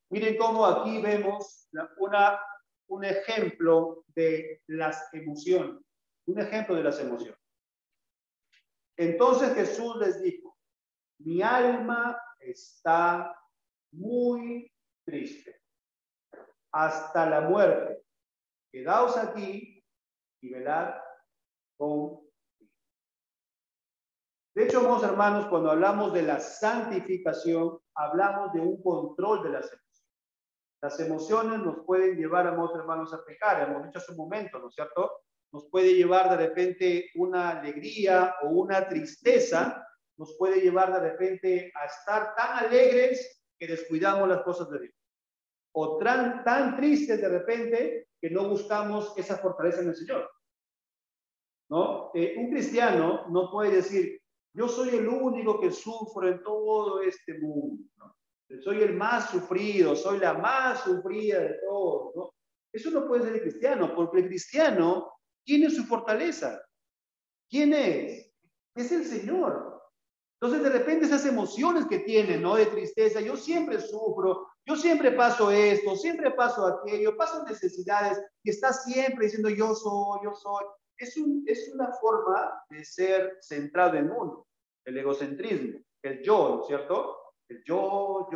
Miren cómo aquí vemos un ejemplo de las emociones. Un ejemplo de las emociones. Entonces Jesús les dijo, mi alma está muy triste hasta la muerte. Quedaos aquí y velad conmigo. De hecho, amados hermanos, cuando hablamos de la santificación, hablamos de un control de las emociones. Las emociones nos pueden llevar, amados hermanos, a pecar. Hemos dicho hace un momento, ¿no es cierto? Nos puede llevar de repente una alegría o una tristeza, nos puede llevar de repente a estar tan alegres que descuidamos las cosas de Dios. O tan tristes de repente que no buscamos esa fortaleza en el Señor. ¿No? Un cristiano no puede decir, yo soy el único que sufro en todo este mundo, ¿no? Soy el más sufrido, soy la más sufrida de todos, ¿no? Eso no puede ser el cristiano, porque el cristiano tiene su fortaleza. ¿Quién es? Es el Señor. Entonces, de repente, esas emociones que tiene, ¿no? De tristeza, yo siempre sufro, yo siempre paso esto, siempre paso aquello, paso necesidades, y está siempre diciendo, yo soy. Es una forma de ser centrado en uno, el egocentrismo, el yo, ¿no es cierto? El yo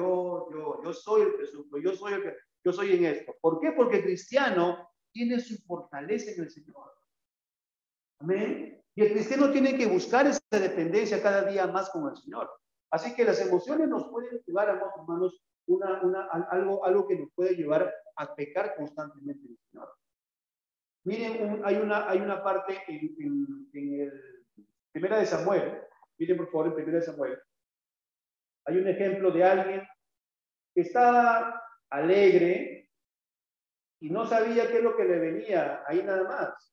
soy el que sufro, yo soy en esto. ¿Por qué? Porque el cristiano tiene su fortaleza en el Señor. Amén. Y el cristiano tiene que buscar esa dependencia cada día más con el Señor. Así que las emociones nos pueden llevar, hermanos, algo que nos puede llevar a pecar constantemente en el Señor. Miren, hay una parte en el Primera de Samuel. Miren, por favor, en Primera de Samuel. Hay un ejemplo de alguien que estaba alegre y no sabía qué es lo que le venía ahí nada más.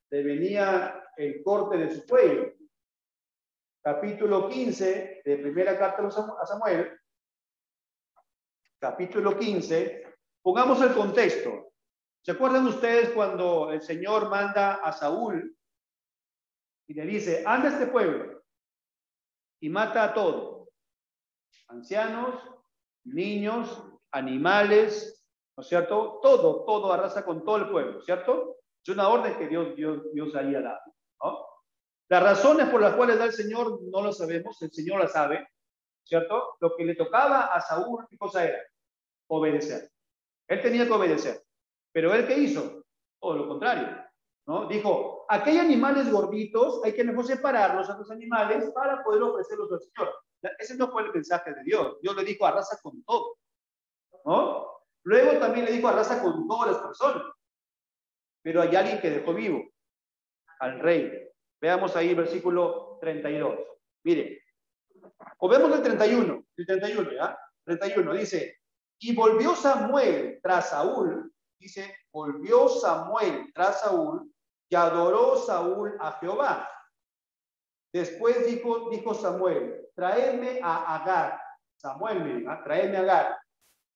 Le venía el corte de su cuello. Capítulo 15 de primera carta a Samuel. Capítulo 15. Pongamos el contexto. ¿Se acuerdan ustedes cuando el Señor manda a Saúl y le dice, anda a este pueblo y mata a todos? Ancianos, niños, animales, ¿no es cierto? Todo arrasa con todo el pueblo, ¿cierto? Es una orden que Dios ahí ha dado, ¿no? Las razones por las cuales da el Señor no lo sabemos, el Señor la sabe, ¿cierto? Lo que le tocaba a Saúl, ¿qué cosa era? Obedecer. Él tenía que obedecer. Pero ¿él qué hizo? Todo lo contrario, ¿no? Dijo, aquí hay animales gorditos, hay que mejor separarlos a los animales para poder ofrecerlos al Señor. Ese no fue el mensaje de Dios. Dios le dijo, arrasa con todo, ¿no? Luego también le dijo, arrasa con todas las personas. Pero hay alguien que dejó vivo, al rey. Veamos ahí el versículo 32. Mire, o vemos el 31, ¿ya? 31 dice, y volvió Samuel tras Saúl, dice, volvió Samuel tras Saúl y adoró Saúl a Jehová. Después dijo Samuel, traedme a Agag, Samuel, tráeme a Agar,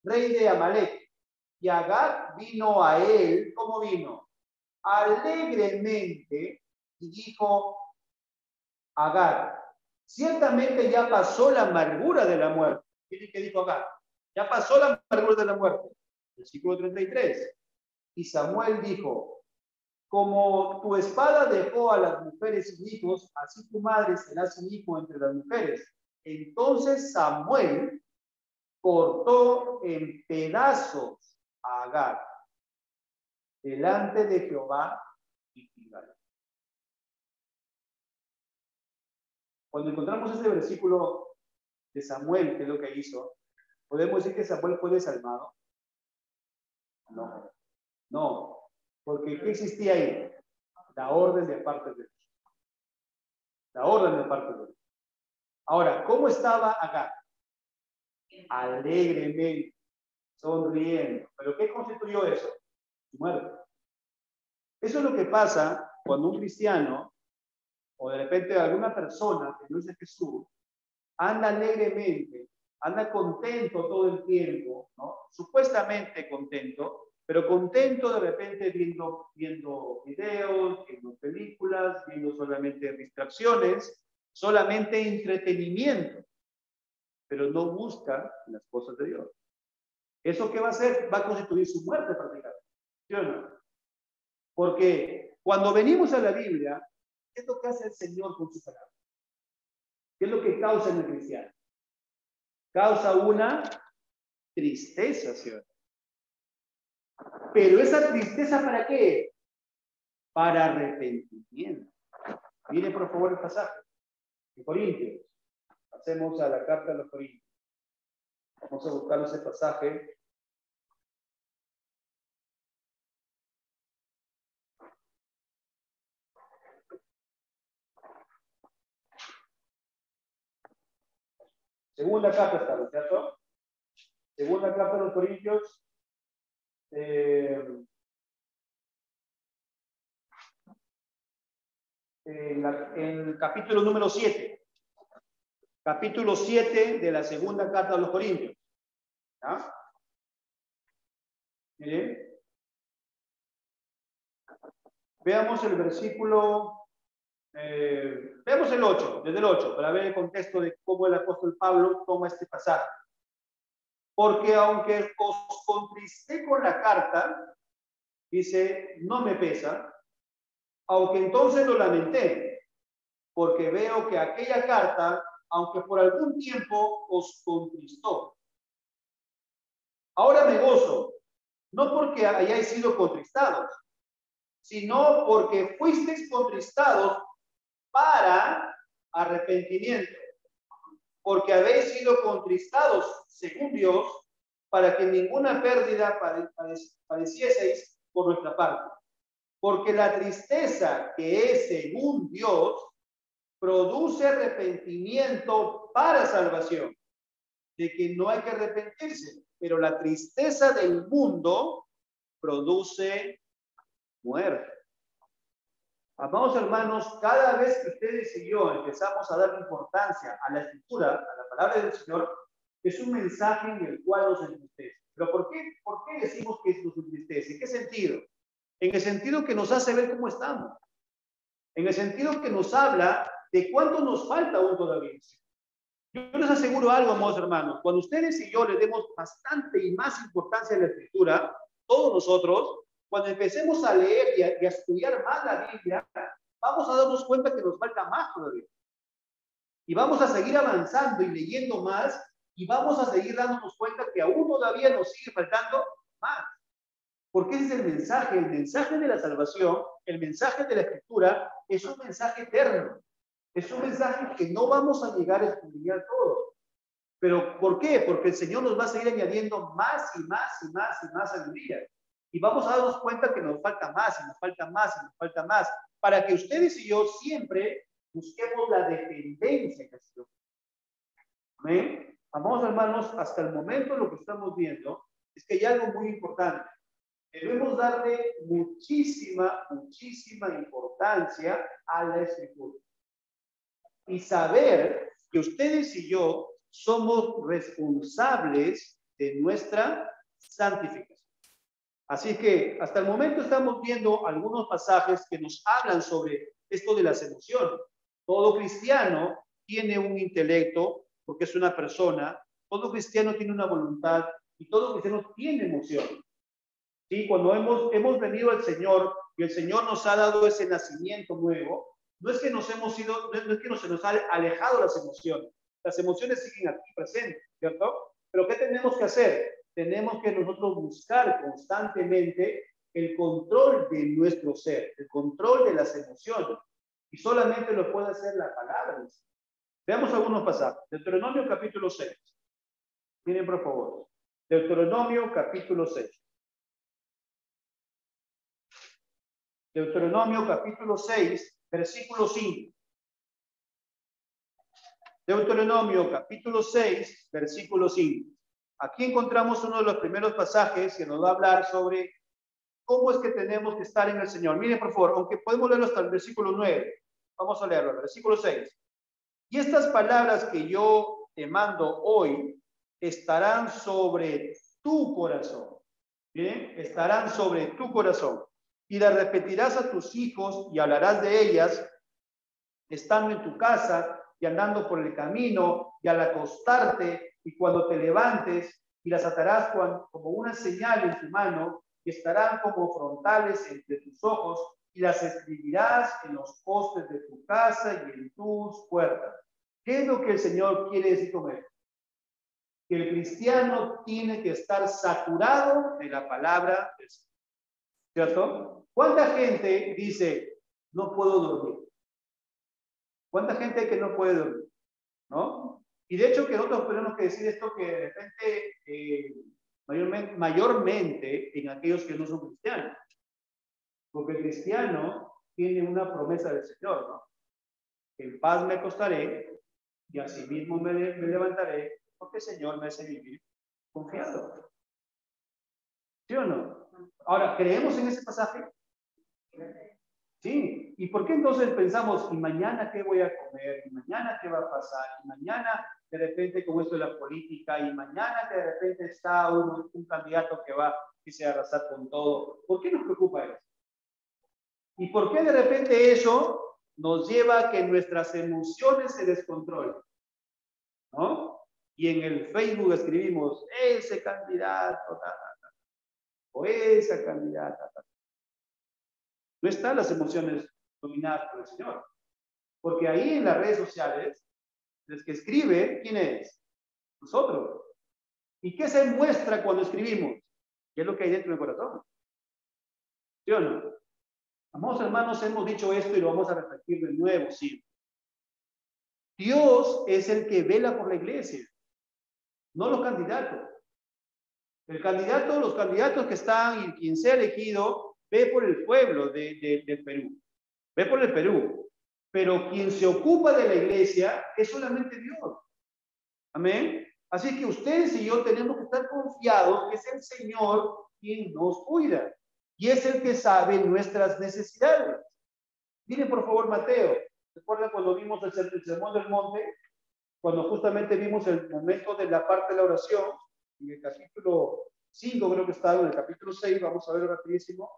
rey de Amalek. Y Agar vino a él, ¿cómo vino? Alegremente, y dijo Agar, ciertamente ya pasó la amargura de la muerte. ¿Qué dijo Agar? Ya pasó la amargura de la muerte. Versículo 33. Y Samuel dijo, como tu espada dejó a las mujeres sin hijos, así tu madre será sin hijo entre las mujeres. Entonces Samuel cortó en pedazos a Agar delante de Jehová y Gilgal. Cuando encontramos este versículo de Samuel, que es lo que hizo, ¿podemos decir que Samuel fue desalmado? No, no, porque ¿qué existía ahí? La orden de parte de Dios. La orden de parte de Dios. Ahora, ¿cómo estaba Agar? Alegremente, sonriendo. ¿Pero qué constituyó eso? Su muerte. Eso es lo que pasa cuando un cristiano, o de repente alguna persona que no es de Jesús, anda alegremente, anda contento todo el tiempo, ¿no? Supuestamente contento, pero contento de repente viendo videos, viendo películas, viendo solamente distracciones, solamente entretenimiento, pero no busca las cosas de Dios. ¿Eso qué va a hacer? Va a constituir su muerte prácticamente. ¿Sí o no? Porque cuando venimos a la Biblia, ¿qué es lo que hace el Señor con su palabra? ¿Qué es lo que causa en el cristiano? Causa una tristeza, ¿sí o no? Pero esa tristeza, ¿para qué? Para arrepentimiento. Mire por favor el pasaje. En Corintios. Pasemos a la carta de los Corintios. Vamos a buscar ese pasaje. Segunda carta está, ¿no es cierto? Segunda carta de los Corintios. En el capítulo número 7. Capítulo 7 de la segunda carta de los Corintios. ¿Ya? Miren. Veamos el versículo, veamos el 8, desde el 8, para ver el contexto de cómo el apóstol Pablo toma este pasaje. Porque aunque os contristé con la carta, dice, no me pesa, aunque entonces lo lamenté, porque veo que aquella carta, aunque por algún tiempo os contristó, ahora me gozo, no porque hayáis sido contristados, sino porque fuisteis contristados para arrepentimiento, porque habéis sido contristados, según Dios, para que ninguna pérdida padecieseis por nuestra parte. Porque la tristeza que es según Dios produce arrepentimiento para salvación, de que no hay que arrepentirse, pero la tristeza del mundo produce muerte. Amados hermanos, cada vez que ustedes y yo empezamos a dar importancia a la escritura, a la palabra del Señor, es un mensaje en el cual nos entristece. ¿Pero por qué decimos que nos entristece? ¿En qué sentido? En el sentido que nos hace ver cómo estamos. En el sentido que nos habla de cuánto nos falta aún todavía. Yo les aseguro algo, amados hermanos. Cuando ustedes y yo le demos bastante y más importancia a la escritura, todos nosotros, cuando empecemos a leer y a estudiar más la Biblia, vamos a darnos cuenta que nos falta más todavía. Y vamos a seguir avanzando y leyendo más, y vamos a seguir dándonos cuenta que aún todavía nos sigue faltando más. Porque ese es el mensaje de la salvación, el mensaje de la escritura, es un mensaje eterno. Es un mensaje que no vamos a llegar a escudriñar todo. ¿Pero por qué? Porque el Señor nos va a seguir añadiendo más y más y más y más sabiduría. Y vamos a darnos cuenta que nos falta más y nos falta más y nos falta más. Para que ustedes y yo siempre busquemos la dependencia en el Señor. ¿Amén? Amados hermanos, hasta el momento lo que estamos viendo es que hay algo muy importante. Debemos darle muchísima importancia a la escritura. Y saber que ustedes y yo somos responsables de nuestra santificación. Así que hasta el momento estamos viendo algunos pasajes que nos hablan sobre esto de las emociones. Todo cristiano tiene un intelecto porque es una persona, todo cristiano tiene una voluntad y todo cristiano tiene emociones. ¿Sí? Cuando hemos venido al Señor y el Señor nos ha dado ese nacimiento nuevo, no es que nos hemos ido, no es que se nos ha alejado las emociones. Las emociones siguen aquí presentes, ¿cierto? Pero ¿qué tenemos que hacer? Tenemos que nosotros buscar constantemente el control de nuestro ser, el control de las emociones. Y solamente lo puede hacer la palabra. Veamos algunos pasajes. Deuteronomio capítulo 6. Miren, por favor. Deuteronomio capítulo 6. Deuteronomio capítulo 6, versículo 5. Deuteronomio capítulo 6, versículo 5. Aquí encontramos uno de los primeros pasajes que nos va a hablar sobre cómo es que tenemos que estar en el Señor. Miren, por favor, aunque podemos leerlo hasta el versículo 9. Vamos a leerlo, el versículo 6. Y estas palabras que yo te mando hoy estarán sobre tu corazón. ¿Bien? Estarán sobre tu corazón. Y las repetirás a tus hijos y hablarás de ellas estando en tu casa y andando por el camino y al acostarte y cuando te levantes, y las atarás como una señal en tu mano y estarán como frontales entre tus ojos y las escribirás en los postes de tu casa y en tus puertas. ¿Qué es lo que el Señor quiere decir con esto? Que el cristiano tiene que estar saturado de la palabra del Señor. ¿Cierto? ¿Cuánta gente dice, no puedo dormir? ¿Cuánta gente hay que no puede dormir? ¿No? Y de hecho que nosotros tenemos que decir esto que de repente, mayormente en aquellos que no son cristianos. Porque el cristiano tiene una promesa del Señor, ¿no? En paz me acostaré y asimismo me levantaré porque el Señor me hace vivir confiado. ¿Sí o no? Ahora, ¿creemos en ese pasaje? Sí. ¿Y por qué entonces pensamos, y mañana qué voy a comer? ¿Y mañana qué va a pasar? ¿Y mañana de repente con esto de la política? ¿Y mañana que de repente está un candidato que se arrasar con todo? ¿Por qué nos preocupa eso? ¿Y por qué de repente eso nos lleva a que nuestras emociones se descontrolen? ¿No? Y en el Facebook escribimos, ese candidato, o esa candidata, no están las emociones dominadas por el Señor. Porque ahí en las redes sociales, el que escribe, ¿quién es? Nosotros. ¿Y qué se muestra cuando escribimos? ¿Qué es lo que hay dentro del corazón? ¿Sí o no? Amados hermanos, hemos dicho esto y lo vamos a repetir de nuevo, sí. Dios es el que vela por la iglesia, no los candidatos. Los candidatos que están y quien sea elegido, ve por el pueblo del Perú. Ve por el Perú. Pero quien se ocupa de la iglesia es solamente Dios. Amén. Así que ustedes y yo tenemos que estar confiados que es el Señor quien nos cuida. Y es el que sabe nuestras necesidades. Miren por favor Mateo. ¿Recuerdan cuando vimos el sermón del monte? Cuando justamente vimos el momento de la parte de la oración. En el capítulo 5 creo que está, en el capítulo 6. Vamos a ver rapidísimo.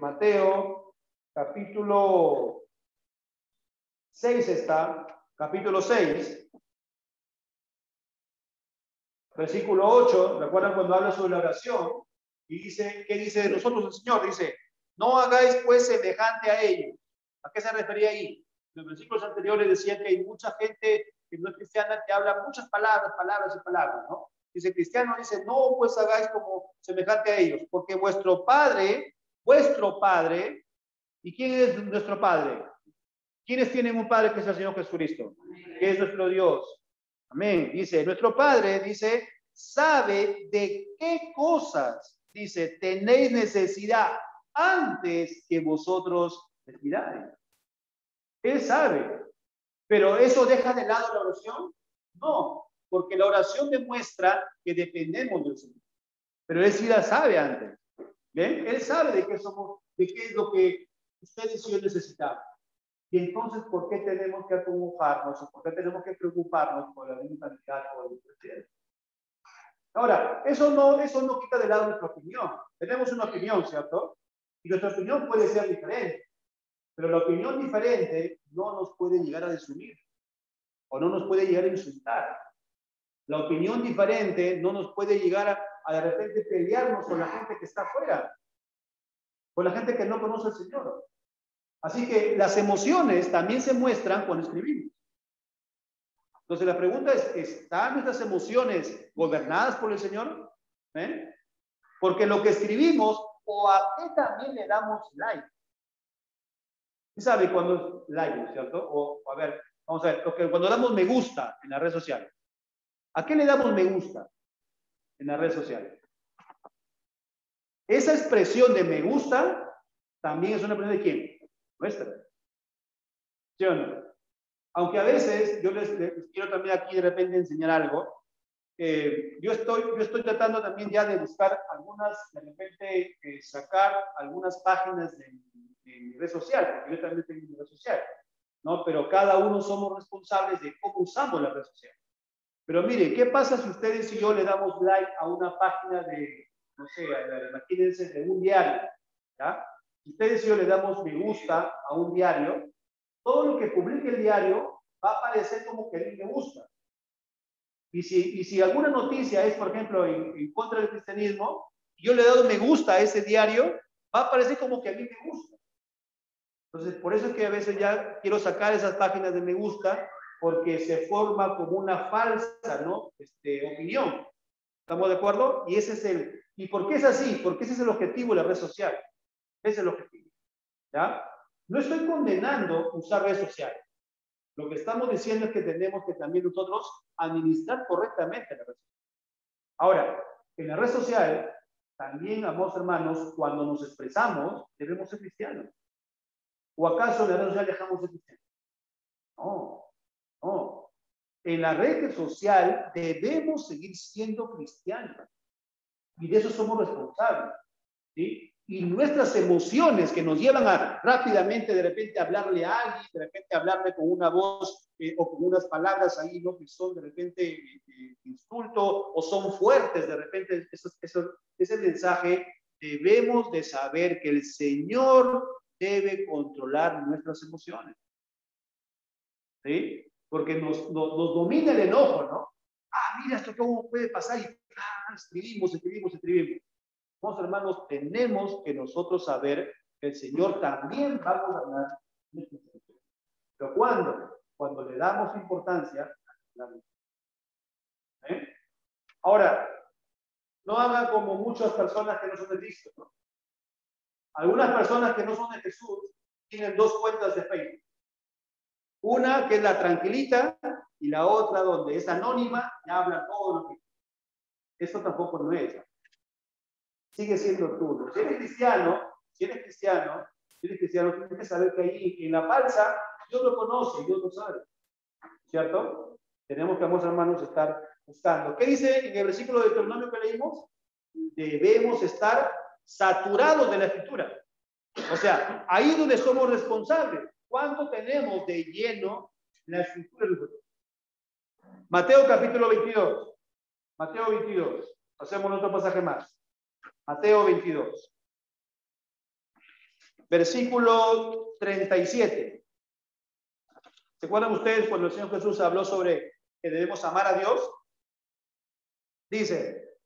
Mateo, capítulo 6 está. Capítulo 6. Versículo 8, ¿recuerdan cuando habla sobre la oración? Y dice, ¿qué dice de nosotros el Señor? Dice, no hagáis pues semejante a ellos. ¿A qué se refería ahí? En los versículos anteriores decía que hay mucha gente que no es cristiana que habla muchas palabras y palabras, ¿no? Dice, cristiano dice, no pues hagáis como semejante a ellos, porque vuestro Padre, ¿y quién es nuestro Padre? ¿Quiénes tienen un Padre que es el Señor Jesucristo? Que es nuestro Dios. Amén. Dice, nuestro Padre, dice, sabe de qué cosas, dice, tenéis necesidad antes que vosotros les pidáis. Él sabe. Pero ¿eso deja de lado la oración? No, porque la oración demuestra que dependemos del Señor. Pero Él sí la sabe antes. ¿Ven? Él sabe de qué somos, de qué es lo que ustedes y yo necesitamos. Y entonces, ¿por qué tenemos que acongojarnos o por qué tenemos que preocuparnos por la mentalidad o el presidente? Ahora, eso no quita de lado nuestra opinión. Tenemos una opinión, ¿cierto? Y nuestra opinión puede ser diferente. Pero la opinión diferente no nos puede llegar a desunir o no nos puede llegar a insultar. La opinión diferente no nos puede llegar a de repente pelearnos con la gente que está afuera, con la gente que no conoce al Señor. Así que las emociones también se muestran cuando escribimos. Entonces la pregunta es, ¿están nuestras emociones gobernadas por el Señor? ¿Eh? Porque lo que escribimos, ¿o a qué también le damos like? ¿Sí sabe cuándo es like, cierto? O a ver, vamos a ver, cuando damos me gusta en las redes sociales. ¿A qué le damos me gusta en las redes sociales? Esa expresión de me gusta también es una expresión de quién? Nuestra. ¿Sí o no? Aunque a veces yo les quiero también aquí de repente enseñar algo. Yo estoy tratando también ya de buscar algunas, de repente sacar algunas páginas de mi red social, porque yo también tengo mi red social, ¿no? Pero cada uno somos responsables de cómo usamos la red social. Pero mire, ¿qué pasa si ustedes y yo le damos like a una página de, no sé, imagínense, de un diario, ¿ya? Si ustedes y yo le damos me gusta a un diario, todo lo que publique el diario va a aparecer como que a mí me gusta. Y si alguna noticia es, por ejemplo, en contra del cristianismo, y yo le he dado me gusta a ese diario, va a aparecer como que a mí me gusta. Entonces, por eso es que a veces ya quiero sacar esas páginas de me gusta, porque se forma como una falsa, ¿no? Opinión. ¿Estamos de acuerdo? Y ese es ¿y por qué es así? Porque ese es el objetivo de la red social. Ese es el objetivo. ¿Ya? No estoy condenando usar redes sociales. Lo que estamos diciendo es que tenemos que también nosotros administrar correctamente la red social. Ahora, en la red social, también, amados hermanos, cuando nos expresamos, debemos ser cristianos. ¿O acaso en la red social dejamos de ser cristianos? No, no. En la red social debemos seguir siendo cristianos. Y de eso somos responsables. ¿Sí? Y nuestras emociones que nos llevan a rápidamente de repente hablarle a alguien, de repente hablarle con una voz o con unas palabras ahí, ¿no? Que son de repente insulto o son fuertes, de repente ese mensaje, debemos de saber que el Señor debe controlar nuestras emociones. ¿Sí? Porque nos domina el enojo, ¿no? Ah, mira, esto cómo puede pasar y escribimos. Vamos, hermanos, tenemos que nosotros saber que el Señor también va a gobernar nuestras emociones. Pero ¿cuándo? Cuando le damos importancia a la vida. ¿Eh? Ahora, no hagan como muchas personas que no son de Cristo, ¿no? Algunas personas que no son de Jesús tienen dos cuentas de Facebook. Una que es la tranquilita y la otra donde es anónima y habla todo lo que... Eso tampoco no es. Sigue siendo tú. Si eres cristiano, tienes que saber que ahí en la falsa Dios lo conoce, Dios lo sabe. ¿Cierto? Tenemos que, amados hermanos, estar buscando. ¿Qué dice en el versículo de Deuteronomio que leímos? Debemos estar saturados de la Escritura. O sea, ahí donde somos responsables. ¿Cuánto tenemos de lleno la Escritura? Mateo capítulo 22. Mateo 22. Hacemos otro pasaje más. Mateo 22. Versículo 37. ¿Se acuerdan ustedes cuando el Señor Jesús habló sobre que debemos amar a Dios? Dice,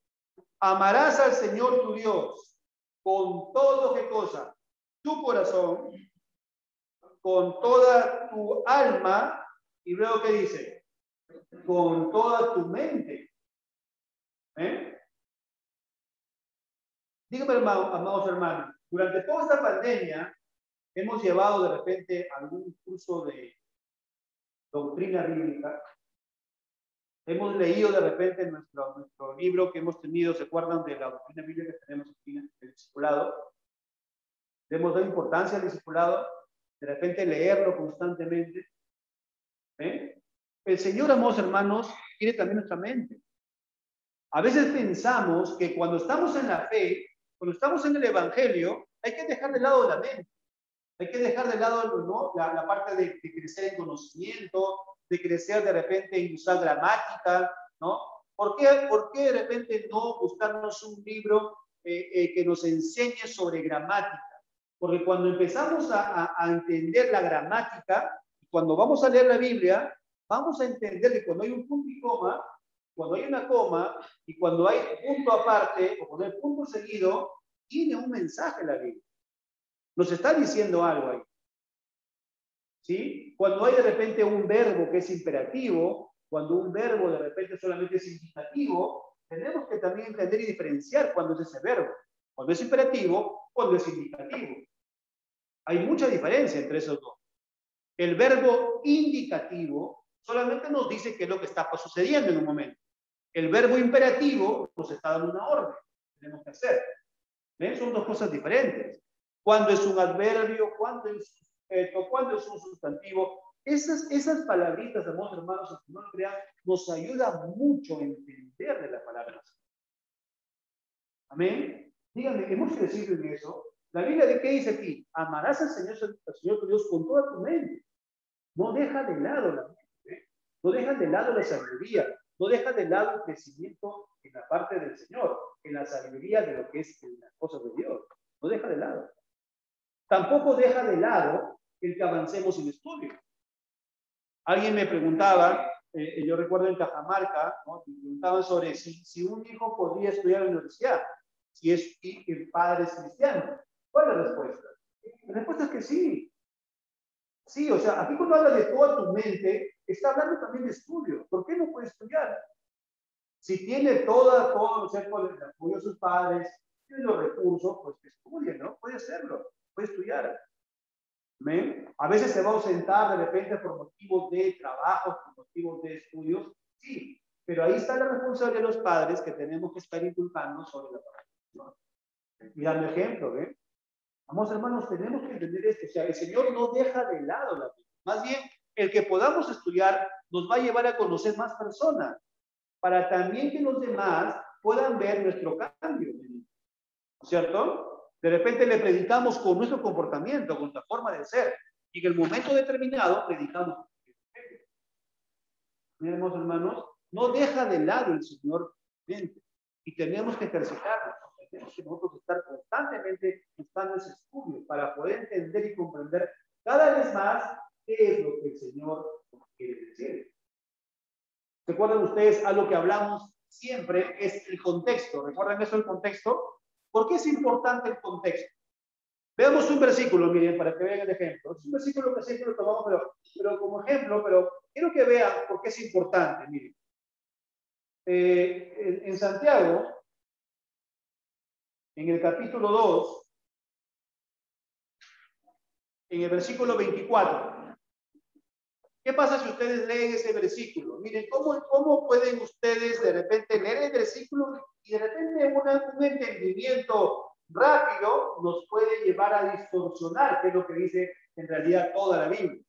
amarás al Señor tu Dios con todo, ¿qué cosa? Tu corazón, con toda tu alma, y luego ¿qué dice? Con toda tu mente. ¿Eh? Dígame, amados hermanos, durante toda esta pandemia hemos llevado de repente algún curso de doctrina bíblica. Hemos leído de repente nuestro libro que hemos tenido, ¿se acuerdan de la doctrina bíblica que tenemos aquí en el discipulado? Le hemos dado importancia al discipulado, de repente leerlo constantemente. ¿Eh? El Señor, amados hermanos, quiere también nuestra mente. A veces pensamos que cuando estamos en la fe, cuando estamos en el Evangelio, hay que dejar de lado la mente. Hay que dejar de lado, ¿no?, la parte de crecer en conocimiento, de crecer de repente en usar gramática, ¿no? ¿Por qué de repente no buscarnos un libro que nos enseñe sobre gramática? Porque cuando empezamos a entender la gramática, cuando vamos a leer la Biblia, vamos a entender que cuando hay un punto y coma, cuando hay una coma, y cuando hay punto aparte, o cuando hay punto seguido, tiene un mensaje la Biblia. Nos está diciendo algo ahí. ¿Sí? Cuando hay de repente un verbo que es imperativo, cuando un verbo de repente solamente es indicativo, tenemos que también entender y diferenciar cuándo es ese verbo. Cuando es imperativo, cuando es indicativo. Hay mucha diferencia entre esos dos. El verbo indicativo solamente nos dice qué es lo que está sucediendo en un momento. El verbo imperativo nos está dando una orden que tenemos que hacer. ¿Ven? Son dos cosas diferentes. Cuando es un adverbio, cuando es un sujeto, cuando es un sustantivo. Esas palabritas, hermanos, aunque no lo crean, nos ayuda mucho a entender de la palabra. Amén. Díganme, ¿hemos crecido en eso? La Biblia, ¿de qué dice aquí? Amarás al Señor tu Dios con toda tu mente. No deja de lado la mente, ¿eh? No deja de lado la sabiduría, no deja de lado el crecimiento en la parte del Señor, en la sabiduría de lo que es en las cosas de Dios. No deja de lado. Tampoco deja de lado el que avancemos en estudio. Alguien me preguntaba, yo recuerdo en Cajamarca, ¿no?, me preguntaban sobre si un hijo podría estudiar en la universidad, si el padre es cristiano. ¿Cuál es la respuesta? La respuesta es que sí. Sí, o sea, aquí cuando habla de toda tu mente, está hablando también de estudio. ¿Por qué no puede estudiar? Si tiene todo, ¿no es cierto?, el apoyo de sus padres, tiene los recursos, pues que estudie, ¿no? Puede hacerlo, puede estudiar. ¿Ven? A veces se va a ausentar de repente por motivos de trabajo, por motivos de estudios, sí, pero ahí está la responsabilidad de los padres que tenemos que estar inculcando sobre la palabra, ¿no? Y dando ejemplo, ¿ven? Vamos, hermanos, tenemos que entender esto. O sea, el Señor no deja de lado la vida. Más bien, el que podamos estudiar nos va a llevar a conocer más personas, para también que los demás puedan ver nuestro cambio, ¿cierto? De repente le predicamos con nuestro comportamiento, con nuestra forma de ser, y en el momento determinado predicamos. Miremos, hermanos, no deja de lado el Señor, y tenemos que ejercitarnos. Tenemos que nosotros estar constantemente buscando ese estudio para poder entender y comprender cada vez más qué es lo que el Señor nos quiere decir. ¿Recuerdan ustedes a lo que hablamos siempre? Es el contexto. ¿Recuerdan eso, el contexto? ¿Por qué es importante el contexto? Veamos un versículo, miren, para que vean el ejemplo. Es un versículo que siempre lo tomamos, pero como ejemplo, pero quiero que vean por qué es importante, miren. En Santiago, en el capítulo 2, en el versículo 24. ¿Qué pasa si ustedes leen ese versículo? Miren, ¿cómo pueden ustedes de repente leer el versículo y de repente un entendimiento rápido nos puede llevar a distorsionar, que es lo que dice en realidad toda la Biblia?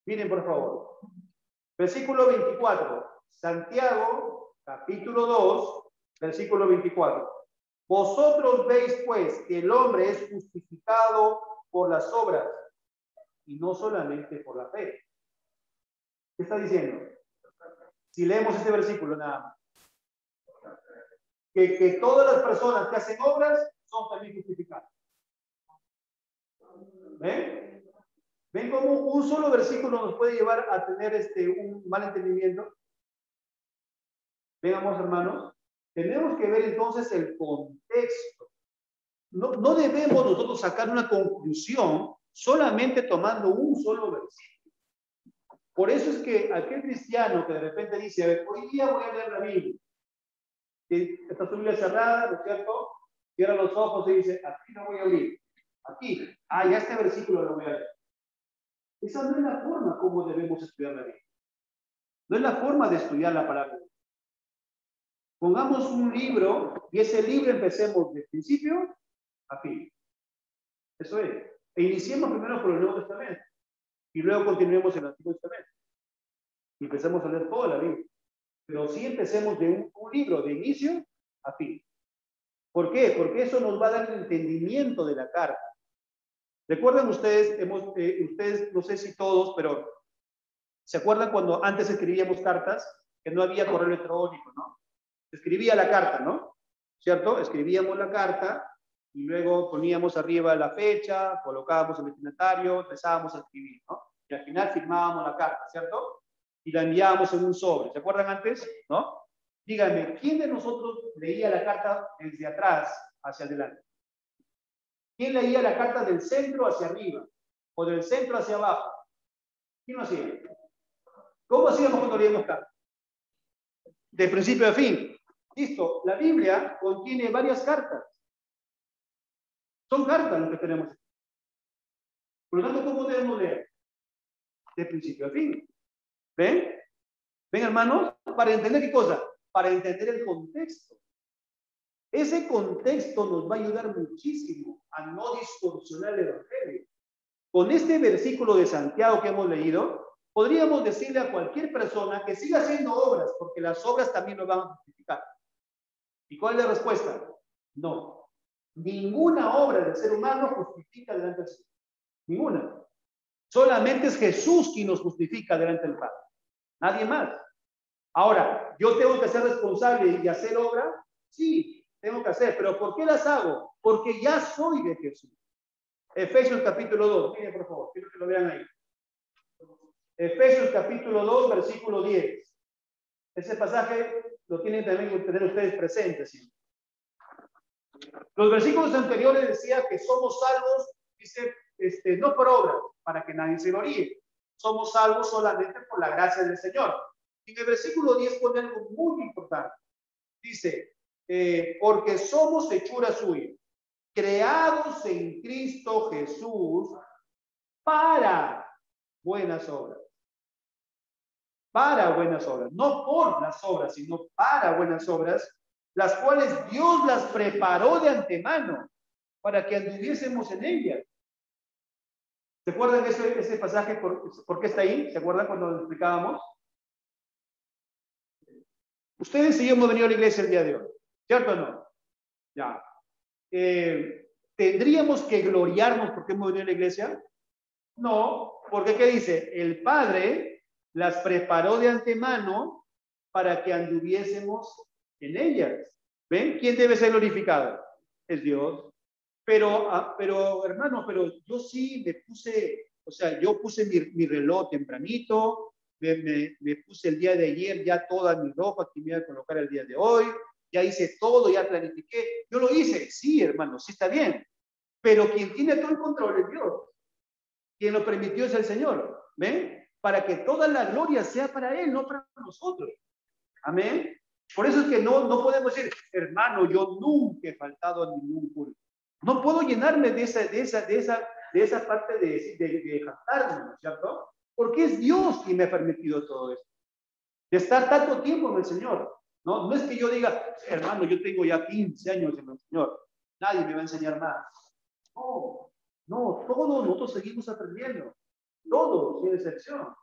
Miren, por favor. Versículo 24. Santiago, capítulo 2, versículo 24. Vosotros veis, pues, que el hombre es justificado por las obras y no solamente por la fe. ¿Qué está diciendo? Si leemos este versículo nada más. Que todas las personas que hacen obras son también justificadas. ¿Ven? ¿Ven cómo un solo versículo nos puede llevar a tener un mal entendimiento? Veamos, hermanos. Tenemos que ver entonces el contexto. No debemos nosotros sacar una conclusión solamente tomando un solo versículo. Por eso es que aquel cristiano que de repente dice, a ver, hoy día voy a leer la Biblia. Está su Biblia cerrada, ¿no es cierto? Cierra los ojos y dice, aquí no voy a abrir. Aquí. Ya este versículo lo voy a leer. Esa no es la forma como debemos estudiar la Biblia. No es la forma de estudiar la palabra. Pongamos un libro y ese libro empecemos de principio a fin. Eso es. E iniciemos primero por el Nuevo Testamento y luego continuemos en el Antiguo Testamento. Y empecemos a leer toda la Biblia. Pero sí empecemos de un libro de inicio a fin. ¿Por qué? Porque eso nos va a dar el entendimiento de la carta. ¿Recuerdan ustedes, ustedes, no sé si todos, pero ¿se acuerdan cuando antes escribíamos cartas? Que no había correo electrónico, ¿no? Se escribía la carta, ¿no? ¿Cierto? Escribíamos la carta y luego poníamos arriba la fecha, colocábamos el destinatario, empezábamos a escribir, ¿no? Y al final firmábamos la carta, ¿cierto? Y la enviábamos en un sobre. ¿Se acuerdan antes? ¿No? Díganme, ¿quién de nosotros leía la carta desde atrás hacia adelante? ¿Quién leía la carta del centro hacia arriba? ¿O del centro hacia abajo? ¿Quién lo hacía? ¿Cómo hacíamos cuando leíamos cartas? De principio a fin. Listo. La Biblia contiene varias cartas. Son cartas las que tenemos. Por lo tanto, ¿cómo debemos leer? De principio a fin. ¿Ven? ¿Ven, hermanos? ¿Para entender qué cosa? Para entender el contexto. Ese contexto nos va a ayudar muchísimo a no distorsionar el evangelio. Con este versículo de Santiago que hemos leído, podríamos decirle a cualquier persona que siga haciendo obras, porque las obras también lo van a justificar. ¿Y cuál es la respuesta? No. Ninguna obra del ser humano justifica delante del Señor. Ninguna. Solamente es Jesús quien nos justifica delante del Padre. Nadie más. Ahora, ¿yo tengo que ser responsable y hacer obra? Sí, tengo que hacer. ¿Pero por qué las hago? Porque ya soy de Jesús. Efesios capítulo 2. Miren, por favor, quiero que lo vean ahí. Efesios capítulo 2, versículo 10. Ese pasaje lo tienen también que tener ustedes presentes. ¿Sí? Los versículos anteriores decía que somos salvos, dice, no por obra, para que nadie se gloríe. Somos salvos solamente por la gracia del Señor. Y en el versículo 10 pone algo muy importante. Dice, porque somos hechura suya, creados en Cristo Jesús para buenas obras. Para buenas obras, no por las obras, sino para buenas obras, las cuales Dios las preparó de antemano para que anduviésemos en ellas. ¿Se acuerdan de ese pasaje? ¿Por qué está ahí? ¿Se acuerdan cuando lo explicábamos? Ustedes y yo hemos venido a la iglesia el día de hoy, ¿cierto o no? Ya. ¿Tendríamos que gloriarnos porque hemos venido a la iglesia? No, porque ¿qué dice? El Padre las preparó de antemano para que anduviésemos en ellas. ¿Ven? ¿Quién debe ser glorificado? Es Dios. Pero hermano, pero yo sí me puse, o sea, yo puse mi reloj tempranito, me puse el día de ayer ya toda mi ropa que me iba a colocar el día de hoy, ya hice todo, ya planifiqué. Yo lo hice, sí, hermano, sí está bien. Pero quien tiene todo el control es Dios. Quien lo permitió es el Señor. ¿Ven? Para que toda la gloria sea para Él, no para nosotros. Amén. Por eso es que no podemos decir, hermano, yo nunca he faltado a ningún culto. No puedo llenarme de esa parte de jactarme, ¿no es cierto? Porque es Dios quien me ha permitido todo esto. De estar tanto tiempo en el Señor. No es que yo diga, hermano, yo tengo ya 15 años en el Señor. Nadie me va a enseñar más. No, todos nosotros seguimos aprendiendo. Todos, sin excepción.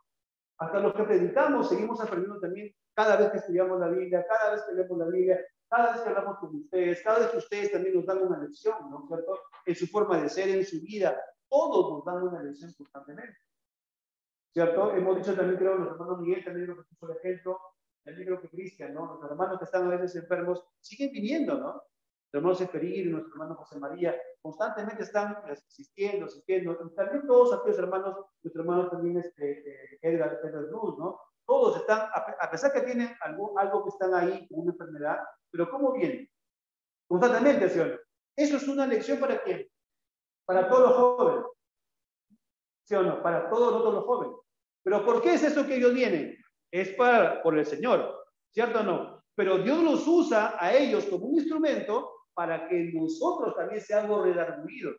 Hasta los que predicamos seguimos aprendiendo también cada vez que estudiamos la Biblia, cada vez que leemos la Biblia, cada vez que hablamos con ustedes, cada vez que ustedes también nos dan una lección, ¿no es cierto? En su forma de ser, en su vida, todos nos dan una lección constantemente, ¿cierto? Hemos dicho también, creo, los hermanos Miguel también nos puso el ejemplo, también creo que Cristian, ¿no? Los hermanos que están a veces enfermos siguen viniendo, ¿no? Nuestro hermano Seferir, nuestro hermano José María, constantemente están asistiendo. También todos aquellos hermanos, nuestro hermano también Edgar Luz, ¿no? Todos están, a pesar que tienen algo que están ahí, una enfermedad, pero ¿cómo vienen? Constantemente, ¿sí o no? Eso es una lección para quién? Para todos los jóvenes. ¿Sí o no? Para todos los jóvenes. ¿Pero por qué es eso que ellos vienen? Es por el Señor, ¿cierto o no? Pero Dios los usa a ellos como un instrumento para que nosotros también seamos redarguidos.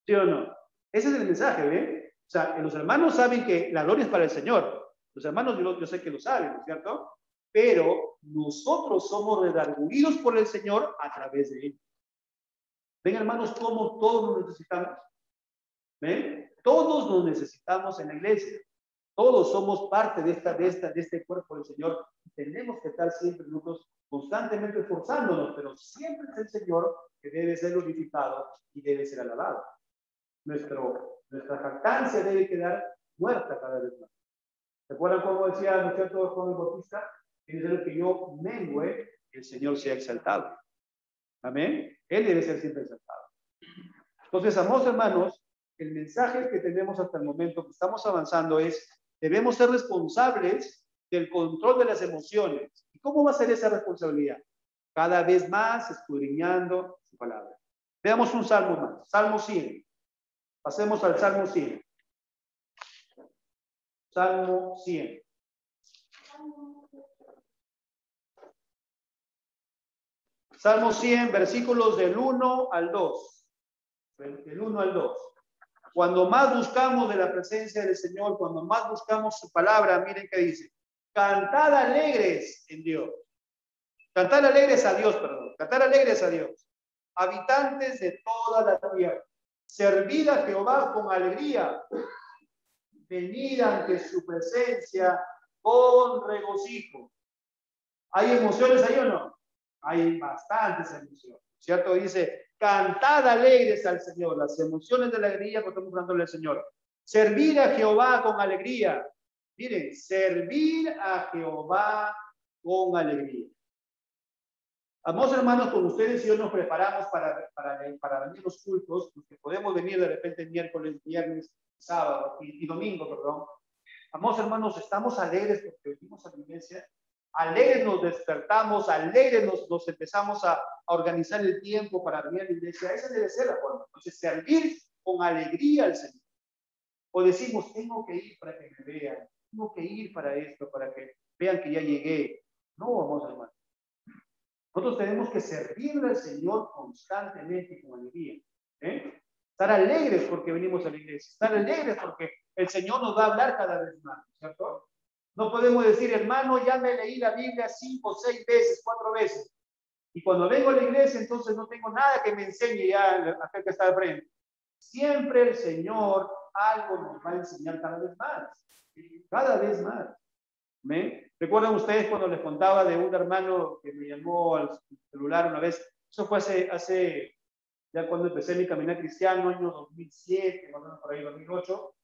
¿Sí o no? Ese es el mensaje, ¿ven? O sea, los hermanos saben que la gloria es para el Señor. Los hermanos yo sé que lo saben, ¿no es cierto? Pero nosotros somos redarguidos por el Señor a través de él. ¿Ven, hermanos, cómo todos nos necesitamos? ¿Ven? Todos nos necesitamos en la iglesia. Todos somos parte de este cuerpo del Señor. Tenemos que estar siempre nosotros constantemente esforzándonos, pero siempre es el Señor que debe ser glorificado y debe ser alabado. nuestra jactancia debe quedar muerta cada vez más. ¿Recuerdan cómo decía, ¿no es cierto?, Juan el Bautista? Es necesario que yo mengüe, el Señor sea exaltado. Amén. Él debe ser siempre exaltado. Entonces, amados hermanos, el mensaje que tenemos hasta el momento que estamos avanzando es, debemos ser responsables del control de las emociones. ¿Y cómo va a ser esa responsabilidad? Cada vez más escudriñando su palabra. Veamos un salmo más, Salmo 100. Pasemos al Salmo 100. Salmo 100. Salmo 100, versículos del 1 al 2. Del 1 al 2. Cuando más buscamos de la presencia del Señor, cuando más buscamos su palabra, miren qué dice. Cantad alegres en Dios. Cantar alegres a Dios, perdón. Cantar alegres a Dios. Habitantes de toda la tierra. Servid a Jehová con alegría. Venid ante su presencia con regocijo. ¿Hay emociones ahí o no? Hay bastantes emociones, ¿cierto? Dice, cantad alegres al Señor. Las emociones de la alegría que estamos dándole al Señor. Servir a Jehová con alegría. Miren, servir a Jehová con alegría. Amados hermanos, con ustedes y yo nos preparamos para venir los cultos, porque podemos venir de repente miércoles, viernes, sábado y domingo, perdón. Amados hermanos, estamos alegres porque venimos a la iglesia, alegres nos despertamos, alegres nos empezamos a organizar el tiempo para venir a la iglesia. Esa debe ser la forma. Entonces, servir con alegría al Señor. O decimos, tengo que ir para que me vean, tengo que ir para esto, para que vean que ya llegué. No, amados hermanos. Nosotros tenemos que servirle al Señor constantemente y con alegría. Estar alegres porque venimos a la iglesia. Estar alegres porque el Señor nos va a hablar cada vez más, ¿cierto? No podemos decir, hermano, ya me leí la Biblia 5, 6 veces, 4 veces. Y cuando vengo a la iglesia, entonces no tengo nada que me enseñe ya aquel que está al frente. Siempre el Señor algo nos va a enseñar cada vez más. Cada vez más. ¿Me? ¿Recuerdan ustedes cuando les contaba de un hermano que me llamó al celular una vez? Eso fue hace ya cuando empecé mi caminar cristiano, año 2007, más o menos por ahí, 2008.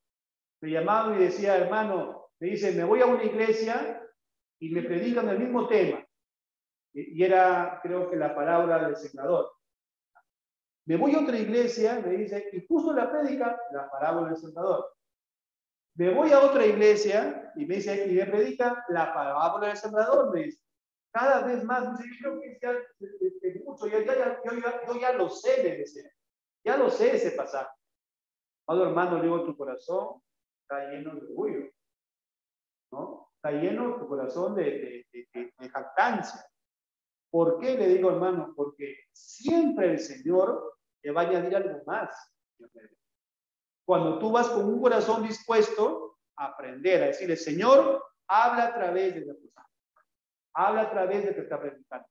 Me llamaba y decía, hermano, me dice, me voy a una iglesia y me predican el mismo tema. Y era, creo que la palabra del Sembrador. Me voy a otra iglesia, me dice, y justo la predica la parábola del Sembrador. Me voy a otra iglesia y me dice, y me predica la parábola del Sembrador, me dice. Cada vez más, me dice, yo creo que ya, mucho, yo ya lo sé, me dice. Ya lo sé ese pasaje. Amado hermano, le digo, tu corazón está lleno de orgullo, ¿no? Está lleno tu corazón de jactancia. ¿Por qué le digo, hermano? Porque siempre el Señor te va a añadir algo más. Cuando tú vas con un corazón dispuesto a aprender, a decirle, Señor, habla a través de la persona. Habla a través de que está predicando.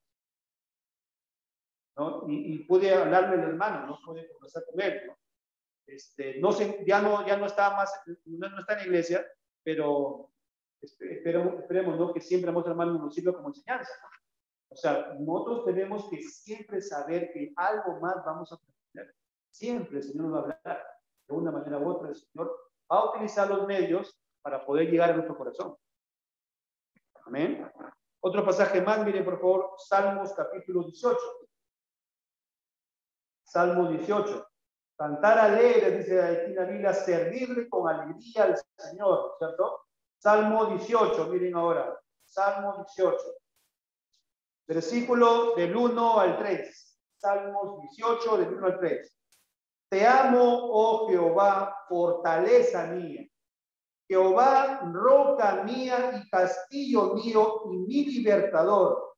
¿No? Y pude hablarme el hermano, no pude conversar con él, ¿no? No sé, ya no está más, no está en la iglesia, pero esperemos, ¿no? Que siempre nuestro hermano nos sirva como enseñanza, ¿no? O sea, nosotros tenemos que siempre saber que algo más vamos a aprender. Siempre el Señor nos va a hablar. De una manera u otra, el Señor va a utilizar los medios para poder llegar a nuestro corazón. Amén. Otro pasaje más, miren por favor, Salmos capítulo 18. Salmo 18. Cantar alegre, dice aquí la Biblia, servirle con alegría al Señor, ¿cierto? Salmo 18, miren ahora. Salmo 18. Versículo del 1 al 3. Salmos 18, del 1 al 3. Te amo, oh Jehová, fortaleza mía. Jehová, roca mía y castillo mío y mi libertador.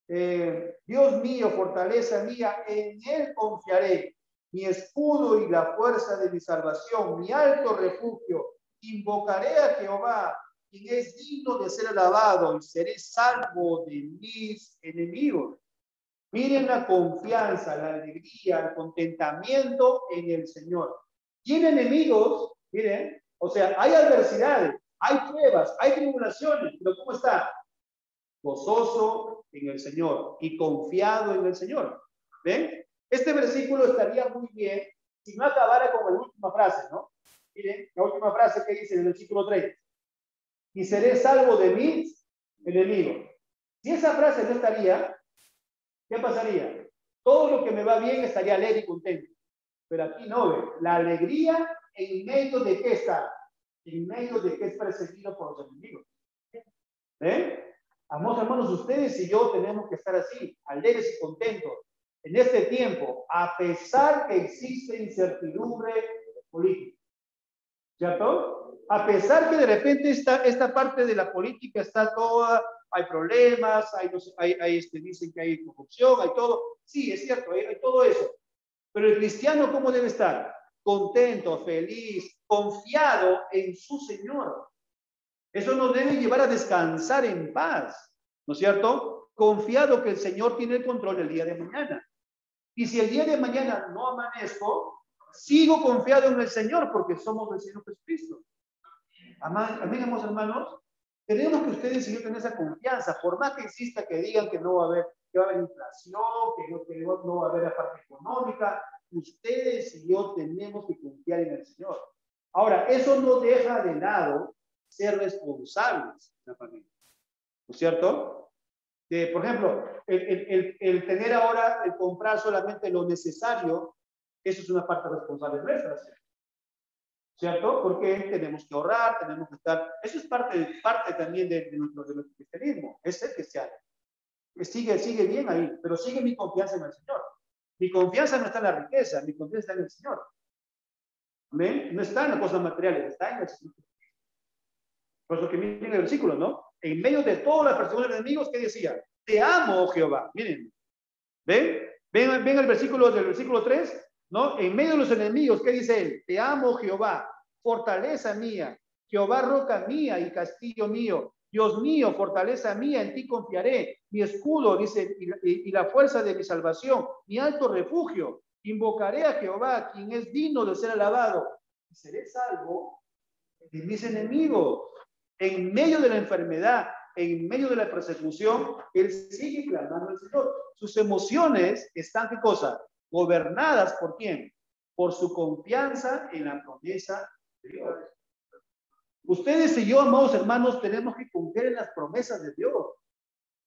Dios mío, fortaleza mía, en él confiaré. Mi escudo y la fuerza de mi salvación, mi alto refugio. Invocaré a Jehová, quien es digno de ser alabado, y seré salvo de mis enemigos. Miren la confianza, la alegría, el contentamiento en el Señor. Tiene enemigos, miren, o sea, hay adversidades, hay pruebas, hay tribulaciones, pero ¿cómo está? Gozoso en el Señor y confiado en el Señor. ¿Ven? Este versículo estaría muy bien si no acabara con la última frase, ¿no? Miren, la última frase que dice en el versículo 3. Y seré salvo de mis enemigos. Si esa frase no estaría, ¿qué pasaría? Todo lo que me va bien estaría alegre y contento. Pero aquí no ve. La alegría en medio de qué está. En medio de que es perseguido por los enemigos. Amados hermanos, ustedes y yo tenemos que estar así, alegres y contentos en este tiempo, a pesar que existe incertidumbre política. ¿Cierto? A pesar que de repente esta parte de la política está toda, hay problemas, dicen que hay corrupción, hay todo. Sí, es cierto, hay todo eso. Pero el cristiano, ¿cómo debe estar? Contento, feliz, confiado en su Señor. Eso nos debe llevar a descansar en paz, ¿no es cierto? Confiado que el Señor tiene el control el día de mañana. Y si el día de mañana no amanezco, sigo confiado en el Señor porque somos del Señor Jesucristo. Amén, hermanos. Tenemos que ustedes y yo tener esa confianza, por más que exista que digan que no va a haber, que va a haber inflación, que no va a haber la parte económica, ustedes y yo tenemos que confiar en el Señor. Ahora, eso no deja de lado ser responsables de la familia, ¿no es cierto? Por ejemplo, el tener ahora, el comprar solamente lo necesario, eso es una parte responsable nuestra, ¿cierto? Porque tenemos que ahorrar, tenemos que estar, eso es parte también de nuestro cristianismo, es ser cristiano. Sigue bien ahí, pero sigue mi confianza en el Señor. Mi confianza no está en la riqueza, mi confianza está en el Señor. ¿Amén? No está en las cosas materiales, está en el Señor. Por eso que miren el versículo, ¿no? En medio de todas las personas de enemigos, ¿qué decía? Te amo, oh Jehová. Miren, ¿ven el versículo del versículo 3? ¿No? En medio de los enemigos, ¿qué dice él? Te amo, Jehová, fortaleza mía, Jehová, roca mía y castillo mío. Dios mío, fortaleza mía, en ti confiaré. Mi escudo, dice, y la fuerza de mi salvación, mi alto refugio. Invocaré a Jehová, quien es digno de ser alabado. Y seré salvo de mis enemigos. En medio de la enfermedad, en medio de la persecución, él sigue clamando al Señor. Sus emociones están, ¿qué cosa? Gobernadas por quién? Por su confianza en la promesa de Dios. Ustedes y yo, amados hermanos, tenemos que confiar en las promesas de Dios.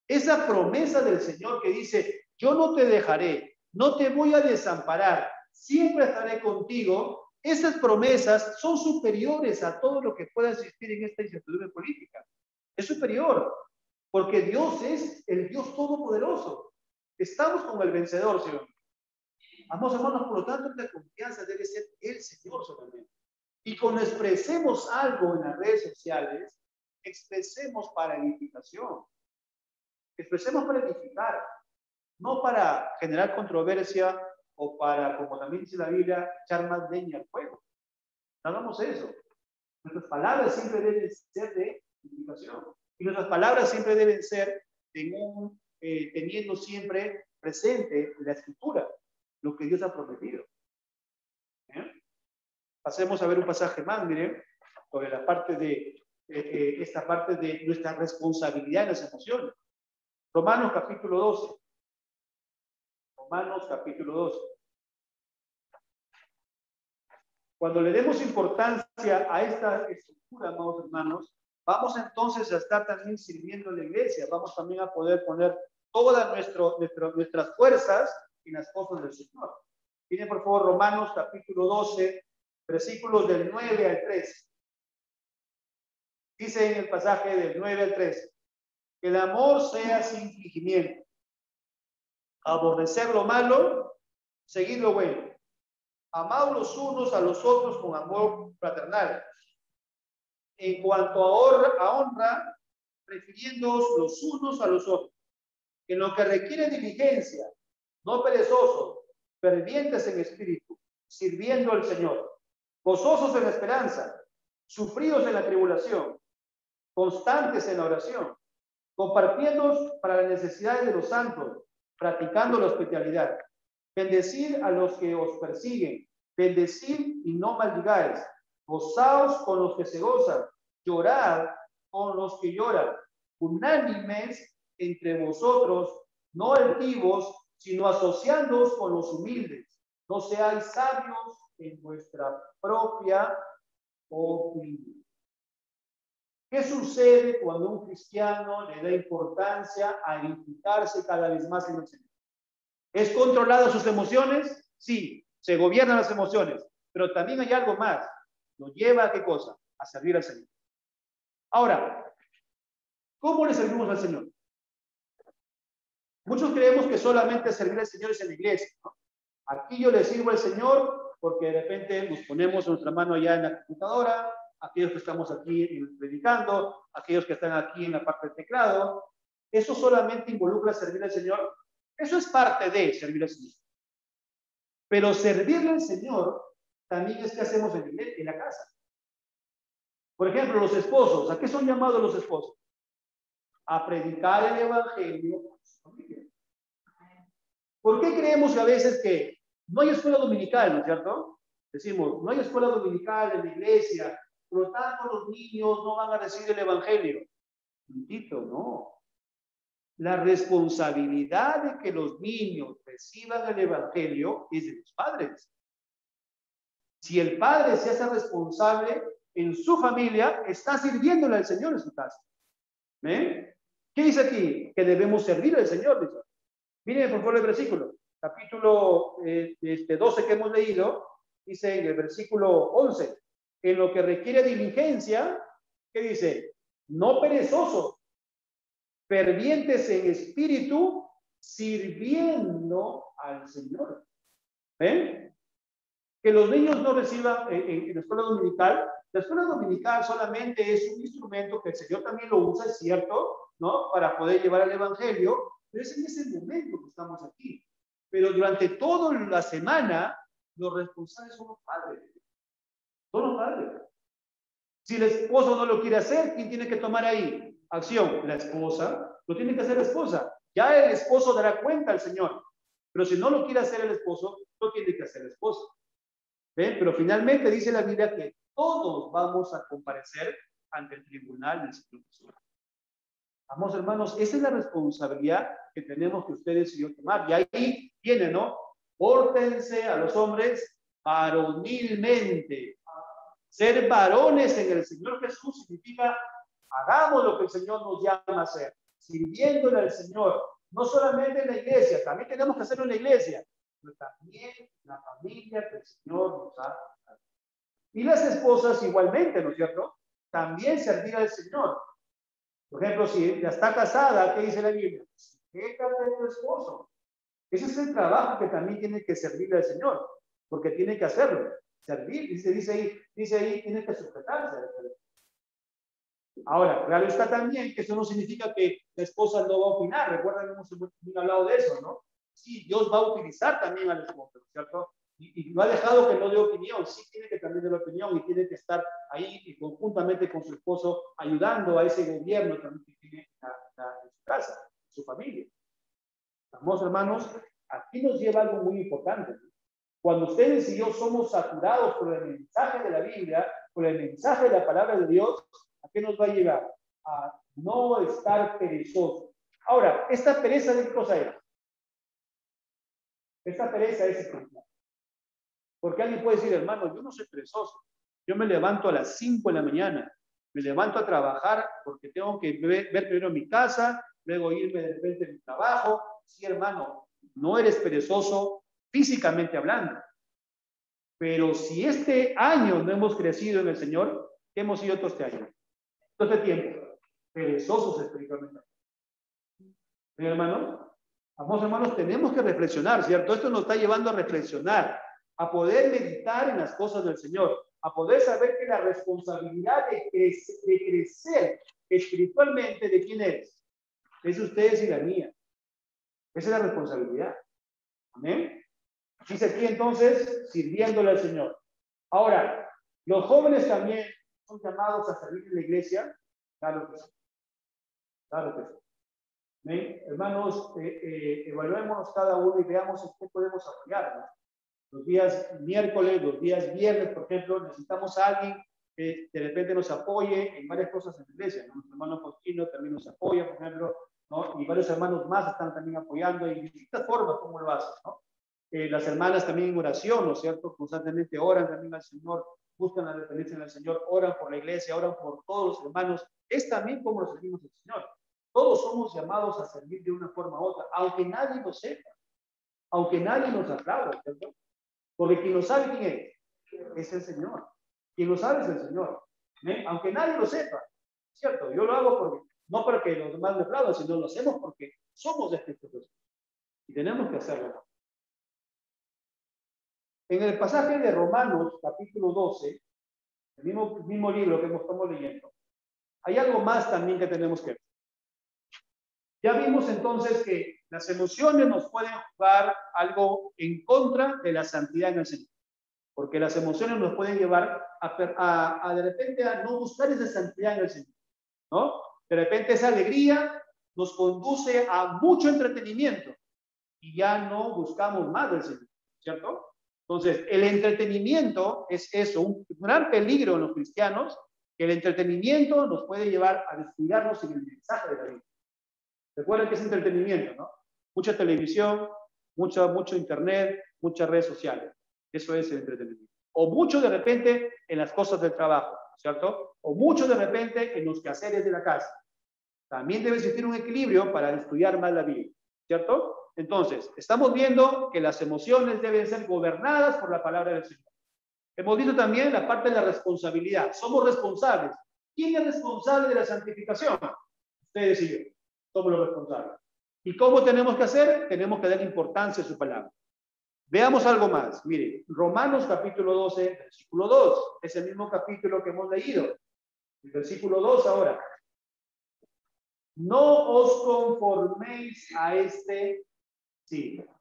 Esa promesa del Señor que dice, yo no te dejaré, no te voy a desamparar, siempre estaré contigo. Esas promesas son superiores a todo lo que pueda existir en esta incertidumbre política. Es superior, porque Dios es el Dios todopoderoso. Estamos con el vencedor, Señor. Amados hermanos, por lo tanto, la confianza debe ser el Señor solamente. Y cuando expresemos algo en las redes sociales, expresemos para edificación. Expresemos para edificar, no para generar controversia o para, como también dice la Biblia, echar más leña al fuego. No hagamos eso. Nuestras palabras siempre deben ser de edificación. Y nuestras palabras siempre deben ser teniendo siempre presente la Escritura, lo que Dios ha prometido. Pasemos a ver un pasaje más, miren, sobre la parte de esta parte de nuestra responsabilidad en las emociones. Romanos capítulo 12. Romanos capítulo 12. Cuando le demos importancia a esta estructura, amados hermanos, vamos entonces a estar también sirviendo en la iglesia. Vamos también a poder poner todas nuestras fuerzas en las cosas del Señor. Miren por favor Romanos capítulo 12, versículos del 9 al 13. Dice en el pasaje del 9 al 13, que el amor sea sin fingimiento, aborrecer lo malo, seguir lo bueno, amad los unos a los otros con amor fraternal. En cuanto a honra, prefiriéndoos los unos a los otros, en lo que requiere diligencia, no perezosos, fervientes en espíritu, sirviendo al Señor, gozosos en la esperanza, sufridos en la tribulación, constantes en la oración, compartiendo para las necesidades de los santos, practicando la hospitalidad. Bendecid a los que os persiguen, bendecid y no maldigáis, gozaos con los que se gozan, llorad con los que lloran, unánimes entre vosotros, no altivos, sino asociándoos con los humildes. No seáis sabios en vuestra propia opinión. ¿Qué sucede cuando un cristiano le da importancia a implicarse cada vez más en el Señor? ¿Es controlado sus emociones? Sí, se gobiernan las emociones, pero también hay algo más. ¿Lo lleva a qué cosa? A servir al Señor. Ahora, ¿cómo le servimos al Señor? Muchos creemos que solamente servir al Señor es en la iglesia, ¿no? Aquí yo le sirvo al Señor porque de repente nos ponemos nuestra mano allá en la computadora, aquellos que estamos aquí predicando, aquellos que están aquí en la parte del teclado. Eso solamente involucra servir al Señor. Eso es parte de servir al Señor. Pero servirle al Señor también es que hacemos en la casa. Por ejemplo, los esposos. ¿A qué son llamados los esposos? A predicar el evangelio a su familia. ¿Por qué creemos que a veces que no hay escuela dominical, ¿no es cierto? Decimos, no hay escuela dominical en la iglesia, por lo tanto los niños no van a recibir el evangelio. Mentito, no. La responsabilidad de que los niños reciban el evangelio es de los padres. Si el padre se hace responsable en su familia, está sirviéndole al Señor en su casa. ¿Ven? ¿Qué dice aquí? Que debemos servir al Señor. Dice. Miren por favor el versículo. Capítulo 12 que hemos leído, dice en el versículo 11, en lo que requiere diligencia, ¿qué dice? No perezosos, fervientes en espíritu, sirviendo al Señor. ¿Ven? Que los niños no reciban en la escuela dominical. La escuela dominical solamente es un instrumento que el Señor también lo usa, es cierto, ¿no? Para poder llevar el evangelio, pero es en ese momento que estamos aquí. Pero durante toda la semana, los responsables son los padres. Son los padres. Si el esposo no lo quiere hacer, ¿quién tiene que tomar ahí acción? La esposa. Lo tiene que hacer la esposa. Ya el esposo dará cuenta al Señor. Pero si no lo quiere hacer el esposo, lo tiene que hacer la esposa. ¿Ven? Pero finalmente dice la Biblia que todos vamos a comparecer ante el tribunal del Señor Jesús. Vamos, hermanos, esa es la responsabilidad que tenemos que ustedes y yo tomar. Y ahí viene, ¿no? Pórtense a los hombres varonilmente. Ser varones en el Señor Jesús significa hagamos lo que el Señor nos llama a hacer, sirviéndole al Señor. No solamente en la iglesia, también tenemos que hacerlo en la iglesia, pero también la familia que el Señor nos ha dado. Y las esposas igualmente, ¿no es cierto? También servir al Señor. Por ejemplo, si ya está casada, ¿qué dice la Biblia? Déjate de tu esposo. Ese es el trabajo que también tiene que servirle al Señor, porque tiene que hacerlo. Servir, dice ahí, tiene que sujetarse. Ahora, claro está también que eso no significa que la esposa no va a opinar. Recuerden, hemos hablado de eso, ¿no? Sí, Dios va a utilizar también al esposo, ¿cierto? Y no ha dejado que no dé opinión, sí tiene que también dar opinión y tiene que estar ahí y conjuntamente con su esposo ayudando a ese gobierno también que tiene en su casa, en su familia. Vamos, hermanos, aquí nos lleva algo muy importante. Cuando ustedes y yo somos saturados por el mensaje de la Biblia, por el mensaje de la palabra de Dios, ¿a qué nos va a llevar? A no estar perezosos. Ahora, ¿esta pereza de qué cosa es? Esta pereza es espiritual. Porque alguien puede decir, hermano, yo no soy perezoso. Yo me levanto a las 5 de la mañana, me levanto a trabajar porque tengo que ver primero mi casa, luego irme de repente a mi trabajo. Sí, hermano, no eres perezoso físicamente hablando. Pero si este año no hemos crecido en el Señor, ¿qué hemos sido todo este año? Todo este tiempo, perezosos espiritualmente. ¿Sí, hermano? Vamos, hermanos, tenemos que reflexionar, ¿cierto? Esto nos está llevando a reflexionar, a poder meditar en las cosas del Señor, a poder saber que la responsabilidad de crecer espiritualmente, ¿de quién es? Es de ustedes y la mía. Esa es la responsabilidad. Amén. Dice aquí entonces, sirviéndole al Señor. Ahora, los jóvenes también son llamados a servir en la iglesia. Claro que sí. Claro que sí. ¿Amén? Hermanos, evaluémonos cada uno y veamos en qué podemos apoyar, ¿no? Los días miércoles, los días viernes, por ejemplo, necesitamos a alguien que de repente nos apoye en varias cosas en la iglesia, ¿no? Nuestro hermano Faustino también nos apoya, por ejemplo, ¿no? Y varios hermanos más están también apoyando en distintas formas como lo hacen, ¿no? Las hermanas también en oración, ¿no es cierto? Constantemente oran también al Señor, buscan la dependencia del Señor, oran por la iglesia, oran por todos los hermanos. Es también como nos servimos al Señor. Todos somos llamados a servir de una forma u otra, aunque nadie lo sepa, aunque nadie nos aplaude, ¿cierto? Porque quien lo sabe, ¿quién es el Señor. Quien lo sabe es el Señor. Aunque nadie lo sepa, ¿cierto? Yo lo hago porque, no para que los demás me aplaudan, sino lo hacemos porque somos de Cristo Jesús. Y tenemos que hacerlo. En el pasaje de Romanos, capítulo 12, el mismo libro que estamos leyendo, hay algo más también que tenemos que ver. Ya vimos entonces que las emociones nos pueden jugar algo en contra de la santidad en el Señor. Porque las emociones nos pueden llevar de repente a no buscar esa santidad en el Señor, ¿no? De repente esa alegría nos conduce a mucho entretenimiento y ya no buscamos más del Señor, ¿cierto? Entonces, el entretenimiento es eso, un gran peligro en los cristianos, que el entretenimiento nos puede llevar a descuidarnos en el mensaje de la Biblia. Recuerden que es entretenimiento, ¿no? Mucha televisión, mucho internet, muchas redes sociales. Eso es el entretenimiento. O mucho de repente en las cosas del trabajo, ¿cierto? O mucho de repente en los quehaceres de la casa. También debe existir un equilibrio para estudiar más la Biblia, ¿cierto? Entonces, estamos viendo que las emociones deben ser gobernadas por la palabra del Señor. Hemos visto también la parte de la responsabilidad. Somos responsables. ¿Quién es responsable de la santificación? Ustedes y yo. Somos los responsables. ¿Y cómo tenemos que hacer? Tenemos que dar importancia a su palabra. Veamos algo más. Mire, Romanos capítulo 12, versículo 2. Es el mismo capítulo que hemos leído. El versículo 2 ahora. No os conforméis a este siglo,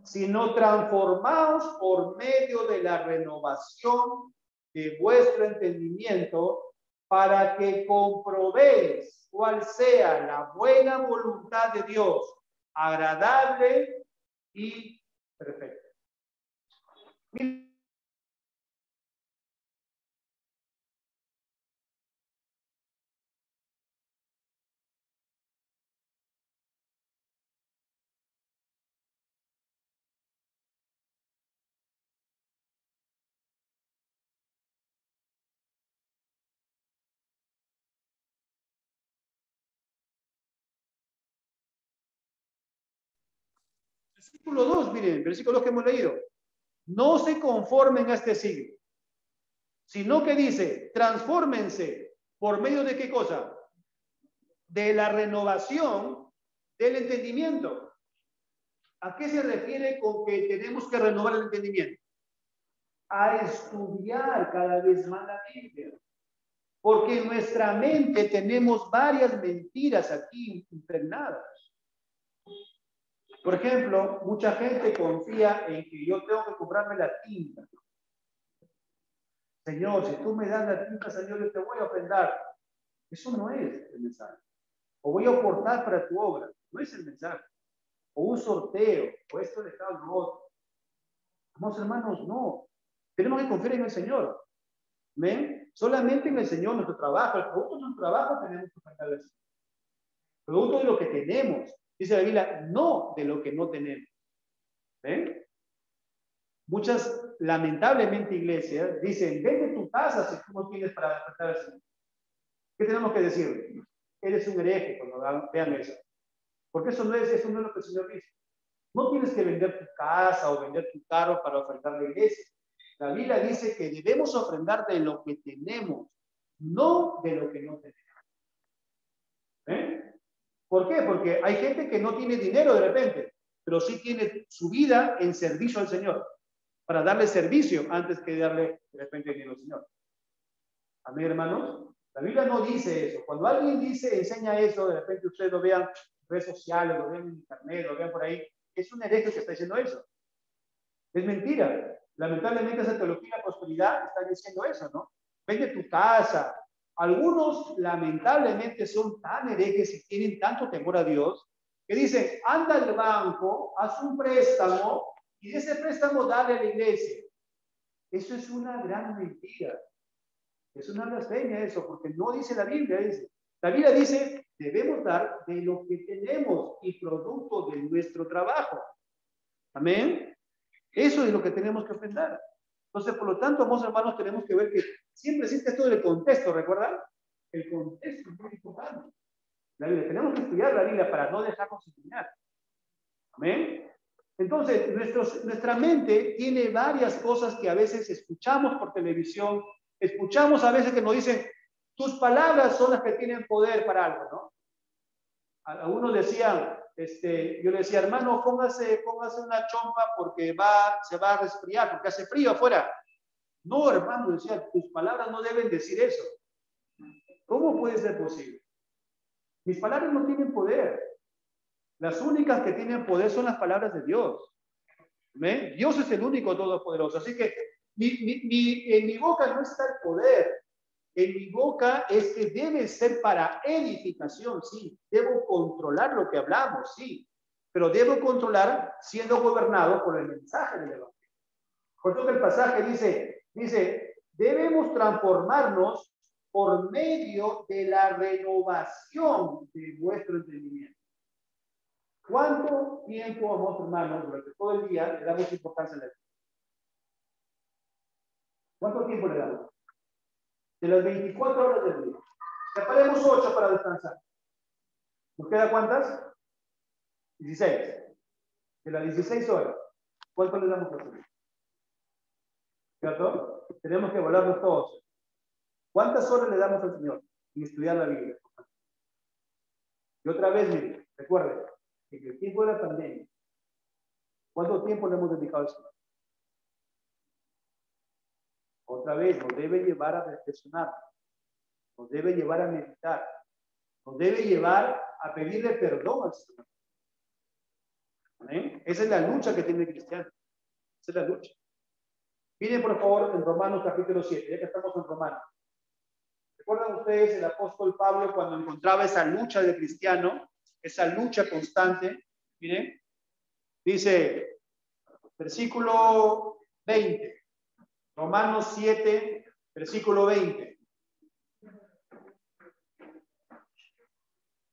sino transformaos por medio de la renovación de vuestro entendimiento, para que comprobéis cuál sea la buena voluntad de Dios, agradable y perfecta. Versículo 2, miren, versículo 2 que hemos leído. No se conformen a este siglo, sino que dice, transfórmense por medio de qué cosa? De la renovación del entendimiento. ¿A qué se refiere con que tenemos que renovar el entendimiento? A estudiar cada vez más la Biblia. Porque en nuestra mente tenemos varias mentiras aquí impregnadas. Por ejemplo, mucha gente confía en que yo tengo que comprarme la tinta. Señor, si tú me das la tinta, Señor, yo te voy a ofrendar. Eso no es el mensaje. O voy a aportar para tu obra. No es el mensaje. O un sorteo, o esto de tal o otro. Vamos, hermanos, no. Tenemos que confiar en el Señor. ¿Ven? Solamente en el Señor, nuestro trabajo, el producto de nuestro trabajo tenemos que ofrendarle al Señor. Producto de lo que tenemos. Dice la Biblia, no de lo que no tenemos. ¿Ven? Muchas, lamentablemente, iglesias dicen, vende tu casa si tú no tienes para ofrendar al Señor. ¿Qué tenemos que decir? Eres un hereje cuando vean eso. Porque eso no es lo que el Señor dice. No tienes que vender tu casa o vender tu carro para ofrendar a la iglesia. La Biblia dice que debemos ofrendar de lo que tenemos, no de lo que no tenemos. ¿Eh? ¿Por qué? Porque hay gente que no tiene dinero de repente, pero sí tiene su vida en servicio al Señor, para darle servicio antes que darle de repente dinero al Señor. Amén, hermanos. La Biblia no dice eso. Cuando alguien dice, enseña eso, de repente ustedes lo vean en redes sociales, lo vean en internet, lo vean por ahí, es un hereje que está diciendo eso. Es mentira. Lamentablemente esa teología de la prosperidad está diciendo eso, ¿no? Vende tu casa. Algunos lamentablemente son tan herejes y tienen tanto temor a Dios que dicen, anda al banco, haz un préstamo y de ese préstamo dale a la iglesia. Eso es una gran mentira. Es una blasfemia eso, porque no dice la Biblia. La Biblia dice, debemos dar de lo que tenemos y producto de nuestro trabajo. Amén. Eso es lo que tenemos que ofrendar. Entonces, por lo tanto, amados hermanos, tenemos que ver que siempre existe esto del contexto, ¿recuerdan? El contexto es muy importante. La Biblia. Tenemos que estudiar la Biblia para no dejarnos engañar. Amén. Entonces, nuestra mente tiene varias cosas que a veces escuchamos por televisión, escuchamos a veces que nos dicen, tus palabras son las que tienen poder para algo, ¿no? A uno decían, yo le decía, hermano, póngase una chompa porque se va a resfriar, porque hace frío afuera. No, hermano, decía, tus palabras no deben decir eso. ¿Cómo puede ser posible? Mis palabras no tienen poder. Las únicas que tienen poder son las palabras de Dios. ¿Ven? Dios es el único todopoderoso. Así que en mi boca no está el poder. En mi boca es que debe ser para edificación, sí. Debo controlar lo que hablamos, sí. Pero debo controlar siendo gobernado por el mensaje del Evangelio. Por eso que el pasaje dice, debemos transformarnos por medio de la renovación de vuestro entendimiento. ¿Cuánto tiempo, amados hermanos, durante todo el día le damos importancia a la vida? ¿Cuánto tiempo le damos? De las 24 horas del día. Separemos 8 para descansar. ¿Nos queda cuántas? 16. De las 16 horas, ¿cuánto le damos a la vida? ¿Cierto? Tenemos que volarnos todos. ¿Cuántas horas le damos al Señor en estudiar la Biblia? Y otra vez, mire, recuerden, en el tiempo de la pandemia, ¿cuánto tiempo le hemos dedicado al Señor? Otra vez, nos debe llevar a reflexionar, nos debe llevar a meditar, nos debe llevar a pedirle perdón al Señor. ¿Eh? Esa es la lucha que tiene el cristiano. Esa es la lucha. Miren, por favor, en Romanos capítulo 7, ya que estamos en Romanos. ¿Recuerdan ustedes el apóstol Pablo cuando encontraba esa lucha del cristiano, esa lucha constante? Miren, dice, versículo 20, Romanos 7, versículo 20.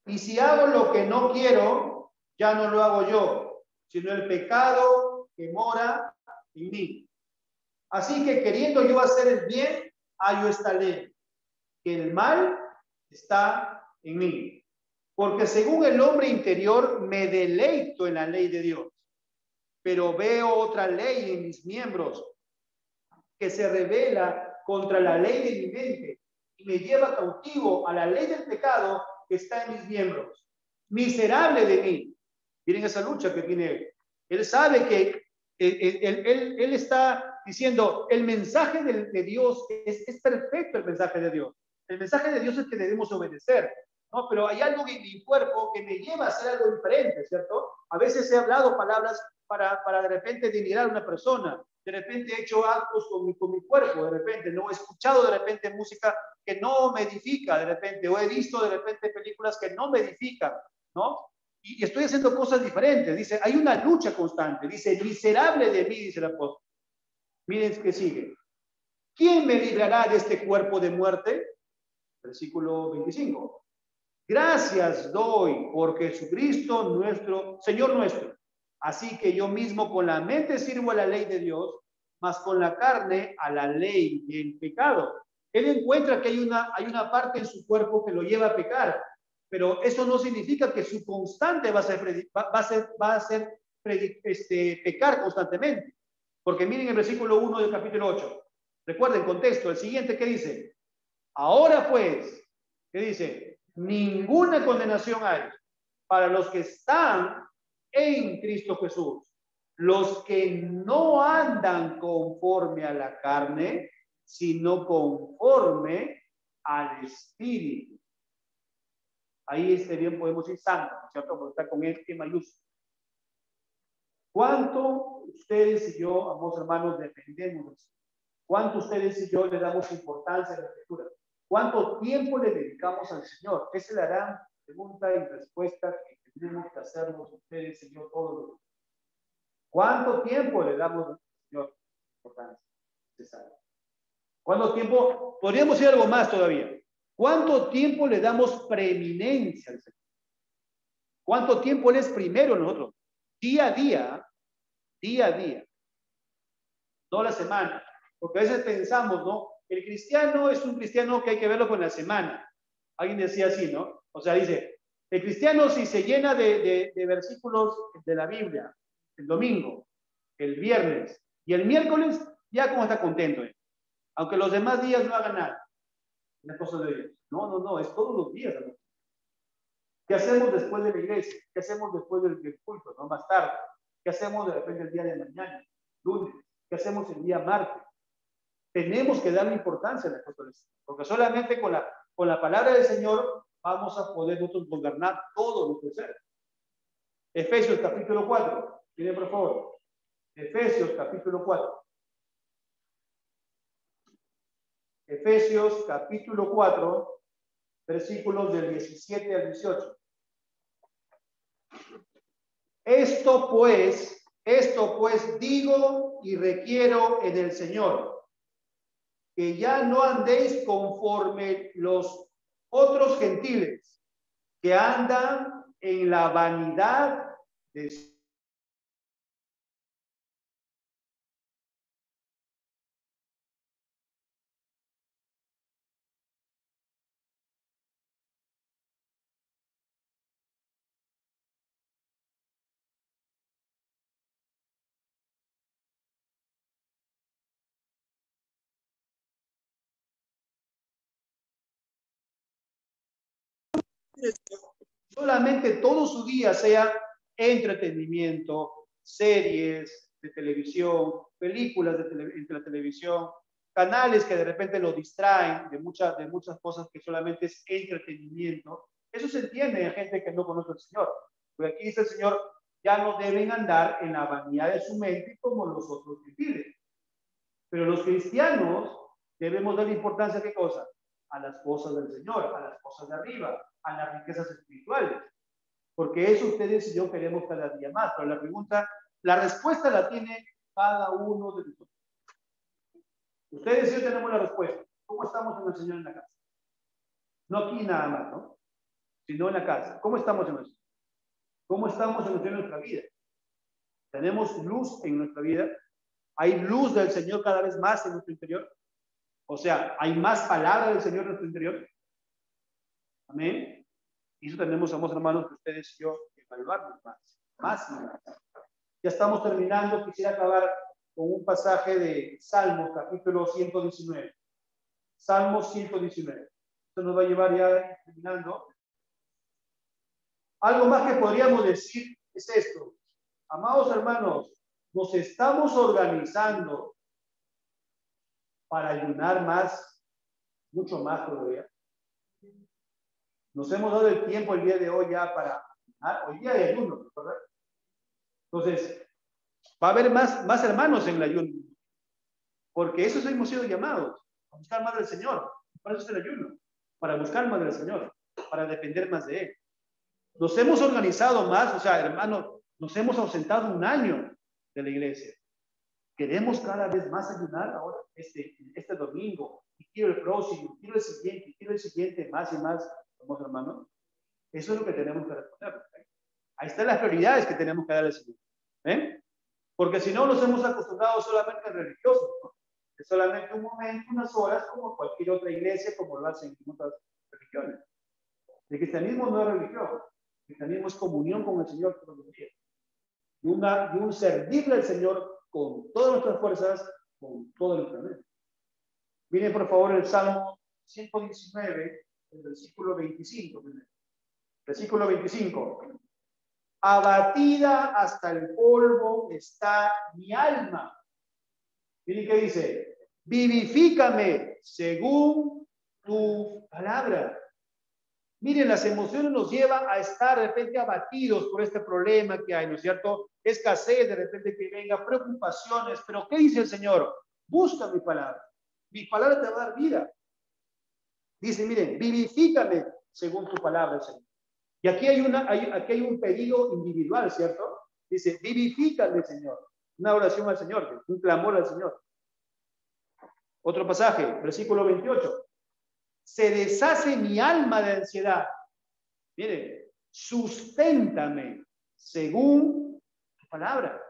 Y si hago lo que no quiero, ya no lo hago yo, sino el pecado que mora en mí. Así que queriendo yo hacer el bien, hallo esta ley, que el mal está en mí. Porque según el hombre interior me deleito en la ley de Dios, pero veo otra ley en mis miembros que se revela contra la ley de mi mente y me lleva cautivo a la ley del pecado que está en mis miembros. Miserable de mí. Miren esa lucha que tiene él. Él sabe que él está diciendo, el mensaje de Dios es perfecto, el mensaje de Dios. El mensaje de Dios es que debemos obedecer, ¿no? Pero hay algo en mi cuerpo que me lleva a hacer algo diferente, ¿cierto? A veces he hablado palabras para de repente denigrar a una persona. De repente he hecho actos con mi cuerpo, de repente, no he escuchado de repente música que no me edifica, de repente, o he visto de repente películas que no me edifican, ¿no? Y estoy haciendo cosas diferentes. Dice, hay una lucha constante. Dice, miserable de mí, dice el apóstol. Miren que sigue. ¿Quién me librará de este cuerpo de muerte? Versículo 25. Gracias doy por Jesucristo nuestro, Señor nuestro. Así que yo mismo con la mente sirvo a la ley de Dios, mas con la carne a la ley del pecado. Él encuentra que hay una parte en su cuerpo que lo lleva a pecar, pero eso no significa que su constante va a ser pecar constantemente. Porque miren el versículo 1 del capítulo 8. Recuerden, contexto, el siguiente, ¿qué dice? Ahora pues, ¿qué dice? Ninguna condenación hay para los que están en Cristo Jesús. Los que no andan conforme a la carne, sino conforme al Espíritu. Ahí bien podemos decir santo, ¿cierto? Porque está con este mayúsculo. ¿Cuánto ustedes y yo, amados hermanos, dependemos de eso? ¿Cuánto ustedes y yo le damos importancia a la Escritura? ¿Cuánto tiempo le dedicamos al Señor? Esa es la gran pregunta y respuesta que tenemos que hacernos ustedes y yo todos los días. ¿Cuánto tiempo le damos al Señor importancia necesaria? ¿Cuánto tiempo? Podríamos ir algo más todavía. ¿Cuánto tiempo le damos preeminencia al Señor? ¿Cuánto tiempo Él es primero en nosotros? Día a día, día a día, no la semana. Porque a veces pensamos, ¿no? El cristiano es un cristiano que hay que verlo con la semana. Alguien decía así, ¿no? O sea, dice, el cristiano si se llena de versículos de la Biblia, el domingo, el viernes y el miércoles, ya como está contento. Aunque los demás días no hagan nada. Las cosas de Dios. No, no, no, es todos los días. ¿No? ¿Qué hacemos después de la iglesia? ¿Qué hacemos después del culto? ¿No? Más tarde. ¿Qué hacemos de repente el día de mañana? Lunes. ¿Qué hacemos el día martes? Tenemos que darle importancia a las cosas, porque solamente con la palabra del Señor vamos a poder nosotros gobernar todo nuestro ser. Efesios capítulo 4. Miren por favor. Efesios capítulo 4. Efesios capítulo 4, versículos del 17 al 18. Esto pues digo y requiero en el Señor, que ya no andéis conforme los otros gentiles, que andan en la vanidad de solamente todo su día sea entretenimiento, series de televisión, películas de la televisión, canales que de repente lo distraen de muchas cosas que solamente es entretenimiento. Eso se entiende en gente que no conoce al Señor. Porque aquí dice el Señor, ya no deben andar en la vanidad de su mente como los otros gentiles. Pero los cristianos debemos dar importancia a qué cosa? A las cosas del Señor, a las cosas de arriba, a las riquezas espirituales. Porque eso ustedes y yo queremos cada día más. Pero la pregunta, la respuesta la tiene cada uno de nosotros. Ustedes y yo tenemos la respuesta. ¿Cómo estamos en el Señor en la casa? No aquí nada más, ¿no? Sino en la casa. ¿Cómo estamos en el Señor? ¿Cómo estamos en el Señor en nuestra vida? ¿Tenemos luz en nuestra vida? ¿Hay luz del Señor cada vez más en nuestro interior? O sea, ¿hay más palabra del Señor en nuestro interior? Amén. Y eso tenemos, amados hermanos, que ustedes y yo evaluarnos más y más. Ya estamos terminando. Quisiera acabar con un pasaje de Salmos, capítulo 119. Salmos 119. Esto nos va a llevar ya terminando. Algo más que podríamos decir es esto. Amados hermanos, nos estamos organizando para ayunar más, mucho más todavía. Nos hemos dado el tiempo el día de hoy ya para ayunar. Hoy día hay ayuno, ¿verdad? Entonces, va a haber más hermanos en el ayuno. Porque eso hemos sido llamados, a buscar más del Señor. Para eso es el ayuno, para buscar más del Señor, para depender más de Él. Nos hemos organizado más, o sea, hermanos, nos hemos ausentado un año de la iglesia. Queremos cada vez más ayunar ahora, este domingo, y quiero el próximo, quiero el siguiente, más y más, somos hermanos. Eso es lo que tenemos que responder. Ahí están las prioridades que tenemos que darle al Señor. ¿Eh? Porque si no, nos hemos acostumbrado solamente a religiosos, ¿no? Que solamente un momento, unas horas, como cualquier otra iglesia, como lo hacen en otras religiones. El cristianismo no es religión. El cristianismo es comunión con el Señor todos los días. Y un servirle al Señor con todas nuestras fuerzas, con toda nuestra mente. Miren por favor el Salmo 119, el versículo 25. Versículo 25. Abatida hasta el polvo está mi alma. Miren qué dice. Vivifícame según tu palabra. Miren, las emociones nos llevan a estar de repente abatidos por este problema que hay, ¿no es cierto? Escasez, de repente que venga, preocupaciones, pero ¿qué dice el Señor? Busca mi palabra te va a dar vida. Dice, miren, vivifícame según tu palabra, Señor. Y aquí hay un pedido individual, ¿cierto? Dice, vivifícame, Señor. Una oración al Señor, un clamor al Señor. Otro pasaje, versículo 28. Se deshace mi alma de ansiedad. Mire, susténtame según tu palabra.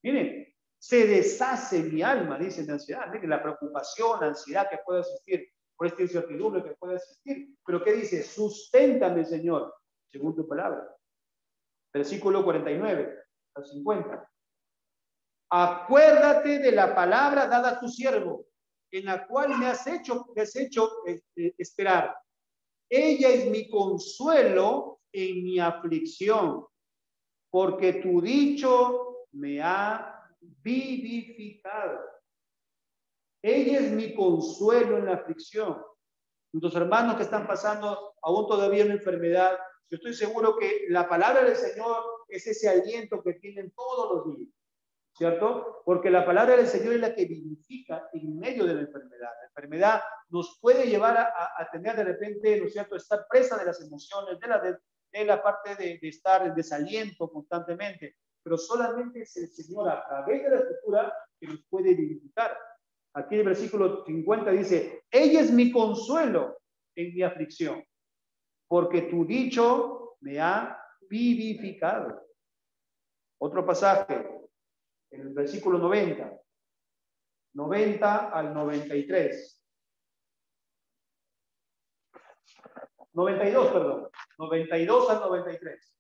Miren, se deshace mi alma, dice la ansiedad. Miren, la preocupación, la ansiedad que puede existir, por esta incertidumbre que puede existir. Pero ¿qué dice? Susténtame, Señor, según tu palabra. Versículo 49 al 50. Acuérdate de la palabra dada a tu siervo, en la cual me has hecho esperar. Ella es mi consuelo en mi aflicción, porque tu dicho me ha vivificado. Ella es mi consuelo en la aflicción. Nuestros hermanos que están pasando aún todavía una enfermedad, yo estoy seguro que la palabra del Señor es ese aliento que tienen todos los días, ¿cierto? Porque la palabra del Señor es la que vivifica en medio de la enfermedad. La enfermedad nos puede llevar a tener de repente, ¿no es cierto?, estar presa de las emociones, de la parte de estar en desaliento constantemente. Pero solamente es el Señor a través de la Escritura que nos puede vivificar. Aquí en el versículo 50 dice, ella es mi consuelo en mi aflicción, porque tu dicho me ha vivificado. Otro pasaje, en el versículo 90 al 93. 92, perdón. 92 al 93.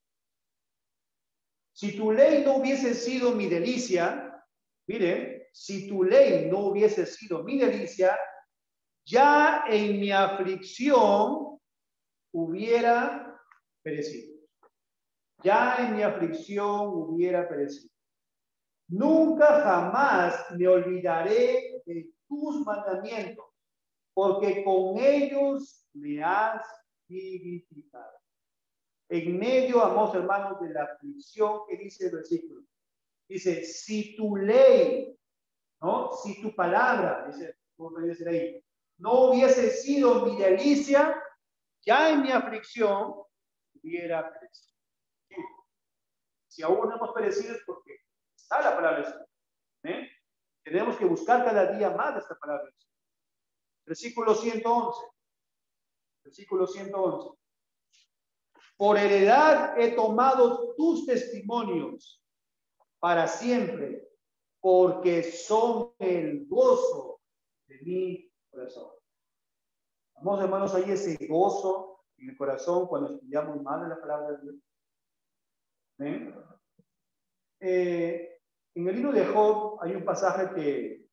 Si tu ley no hubiese sido mi delicia, miren, si tu ley no hubiese sido mi delicia, ya en mi aflicción hubiera perecido. Ya en mi aflicción hubiera perecido. Nunca jamás me olvidaré de tus mandamientos, porque con ellos me has vivificado. En medio, amados hermanos, de la aflicción que dice el versículo, dice, si tu ley, ¿no? Si tu palabra, dice, ¿cómo puede decir ahí? No hubiese sido mi delicia, ya en mi aflicción hubiera perecido. Si aún no hemos perecido es porque está la palabra del Señor. ¿Eh? Tenemos que buscar cada día más esta palabra del Señor. Versículo 111. Versículo 111. Por heredad he tomado tus testimonios para siempre, porque son el gozo de mi corazón. Vamos, hermanos, hay ese gozo en el corazón cuando estudiamos más de la palabra de Dios. En el libro de Job hay un pasaje que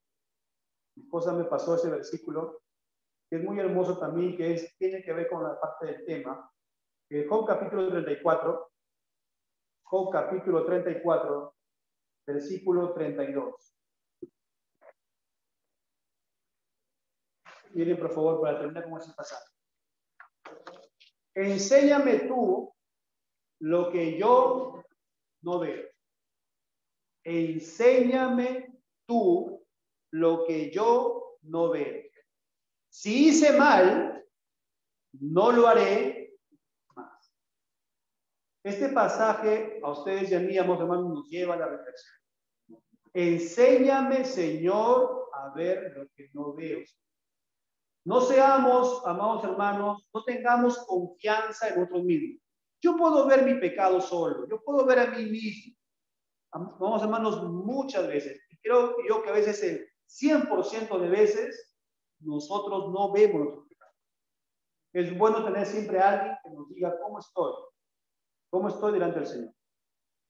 mi esposa me pasó ese versículo, que es muy hermoso también, que tiene que ver con la parte del tema. Job capítulo 34, Job capítulo 34, versículo 32. Miren, por favor, para terminar con ese pasaje. Enséñame tú lo que yo no veo. Enséñame tú lo que yo no veo. Si hice mal, no lo haré más. Este pasaje a ustedes y a mí, amados hermanos, nos lleva a la reflexión. Enséñame, Señor, a ver lo que no veo. No seamos, amados hermanos, no tengamos confianza en nosotros mismos. Yo puedo ver mi pecado solo, yo puedo ver a mí mismo. Amados hermanos, muchas veces, y creo yo que a veces el 100% de veces nosotros no vemos nuestros pecados. Es bueno tener siempre a alguien que nos diga cómo estoy delante del Señor.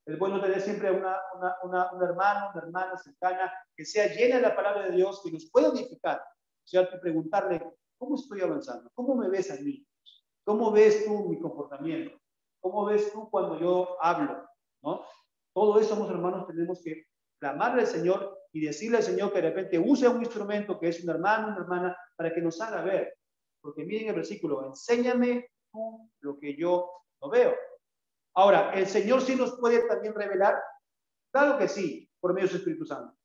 Es bueno tener siempre un hermano, una hermana cercana que sea llena de la palabra de Dios, que nos pueda edificar. O sea, que preguntarle, ¿cómo estoy avanzando? ¿Cómo me ves a mí? ¿Cómo ves tú mi comportamiento? ¿Cómo ves tú cuando yo hablo? ¿No? Todo eso, hermanos, tenemos que clamarle al Señor y decirle al Señor que de repente use un instrumento que es un hermano, una hermana, para que nos haga ver. Porque miren el versículo, enséñame tú lo que yo no veo. Ahora, ¿el Señor sí nos puede también revelar? Claro que sí, por medio de su Espíritu Santo.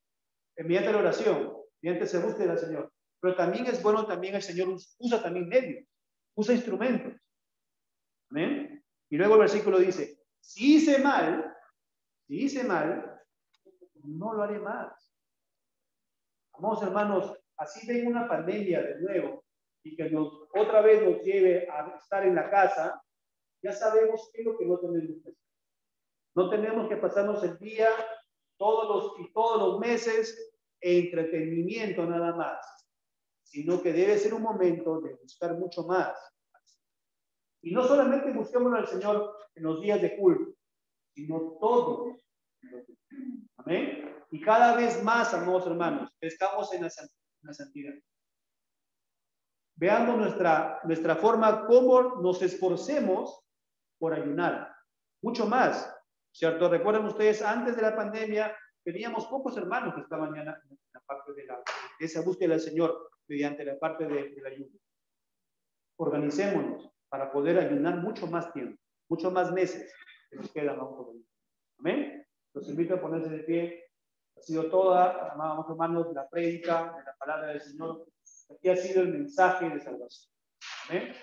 Mediante la oración, mediante ese búsqueda del Señor. Pero también es bueno, también el Señor usa también medios, usa instrumentos. ¿Amén? Y luego el versículo dice, si hice mal, no lo haré más. Vamos, hermanos, así venga una pandemia de nuevo y que otra vez nos lleve a estar en la casa, ya sabemos qué es lo que no tenemos que hacer. No tenemos que pasarnos el día todos los meses entretenimiento nada más, sino que debe ser un momento de buscar mucho más. Y no solamente busquemos al Señor en los días de culto, sino todos. Amén. Y cada vez más, amados hermanos, estamos en la santidad. Veamos nuestra forma, cómo nos esforcemos por ayunar. Mucho más, ¿cierto? Recuerden ustedes, antes de la pandemia, teníamos pocos hermanos que estaban en la parte de esa búsqueda del Señor mediante la parte del ayuno. Organicémonos para poder ayunar mucho más tiempo, mucho más meses que nos quedan aún. Amén. Los invito a ponerse de pie. Ha sido toda, amados hermanos, la prédica de la palabra del Señor. Aquí ha sido el mensaje de salvación. Amén.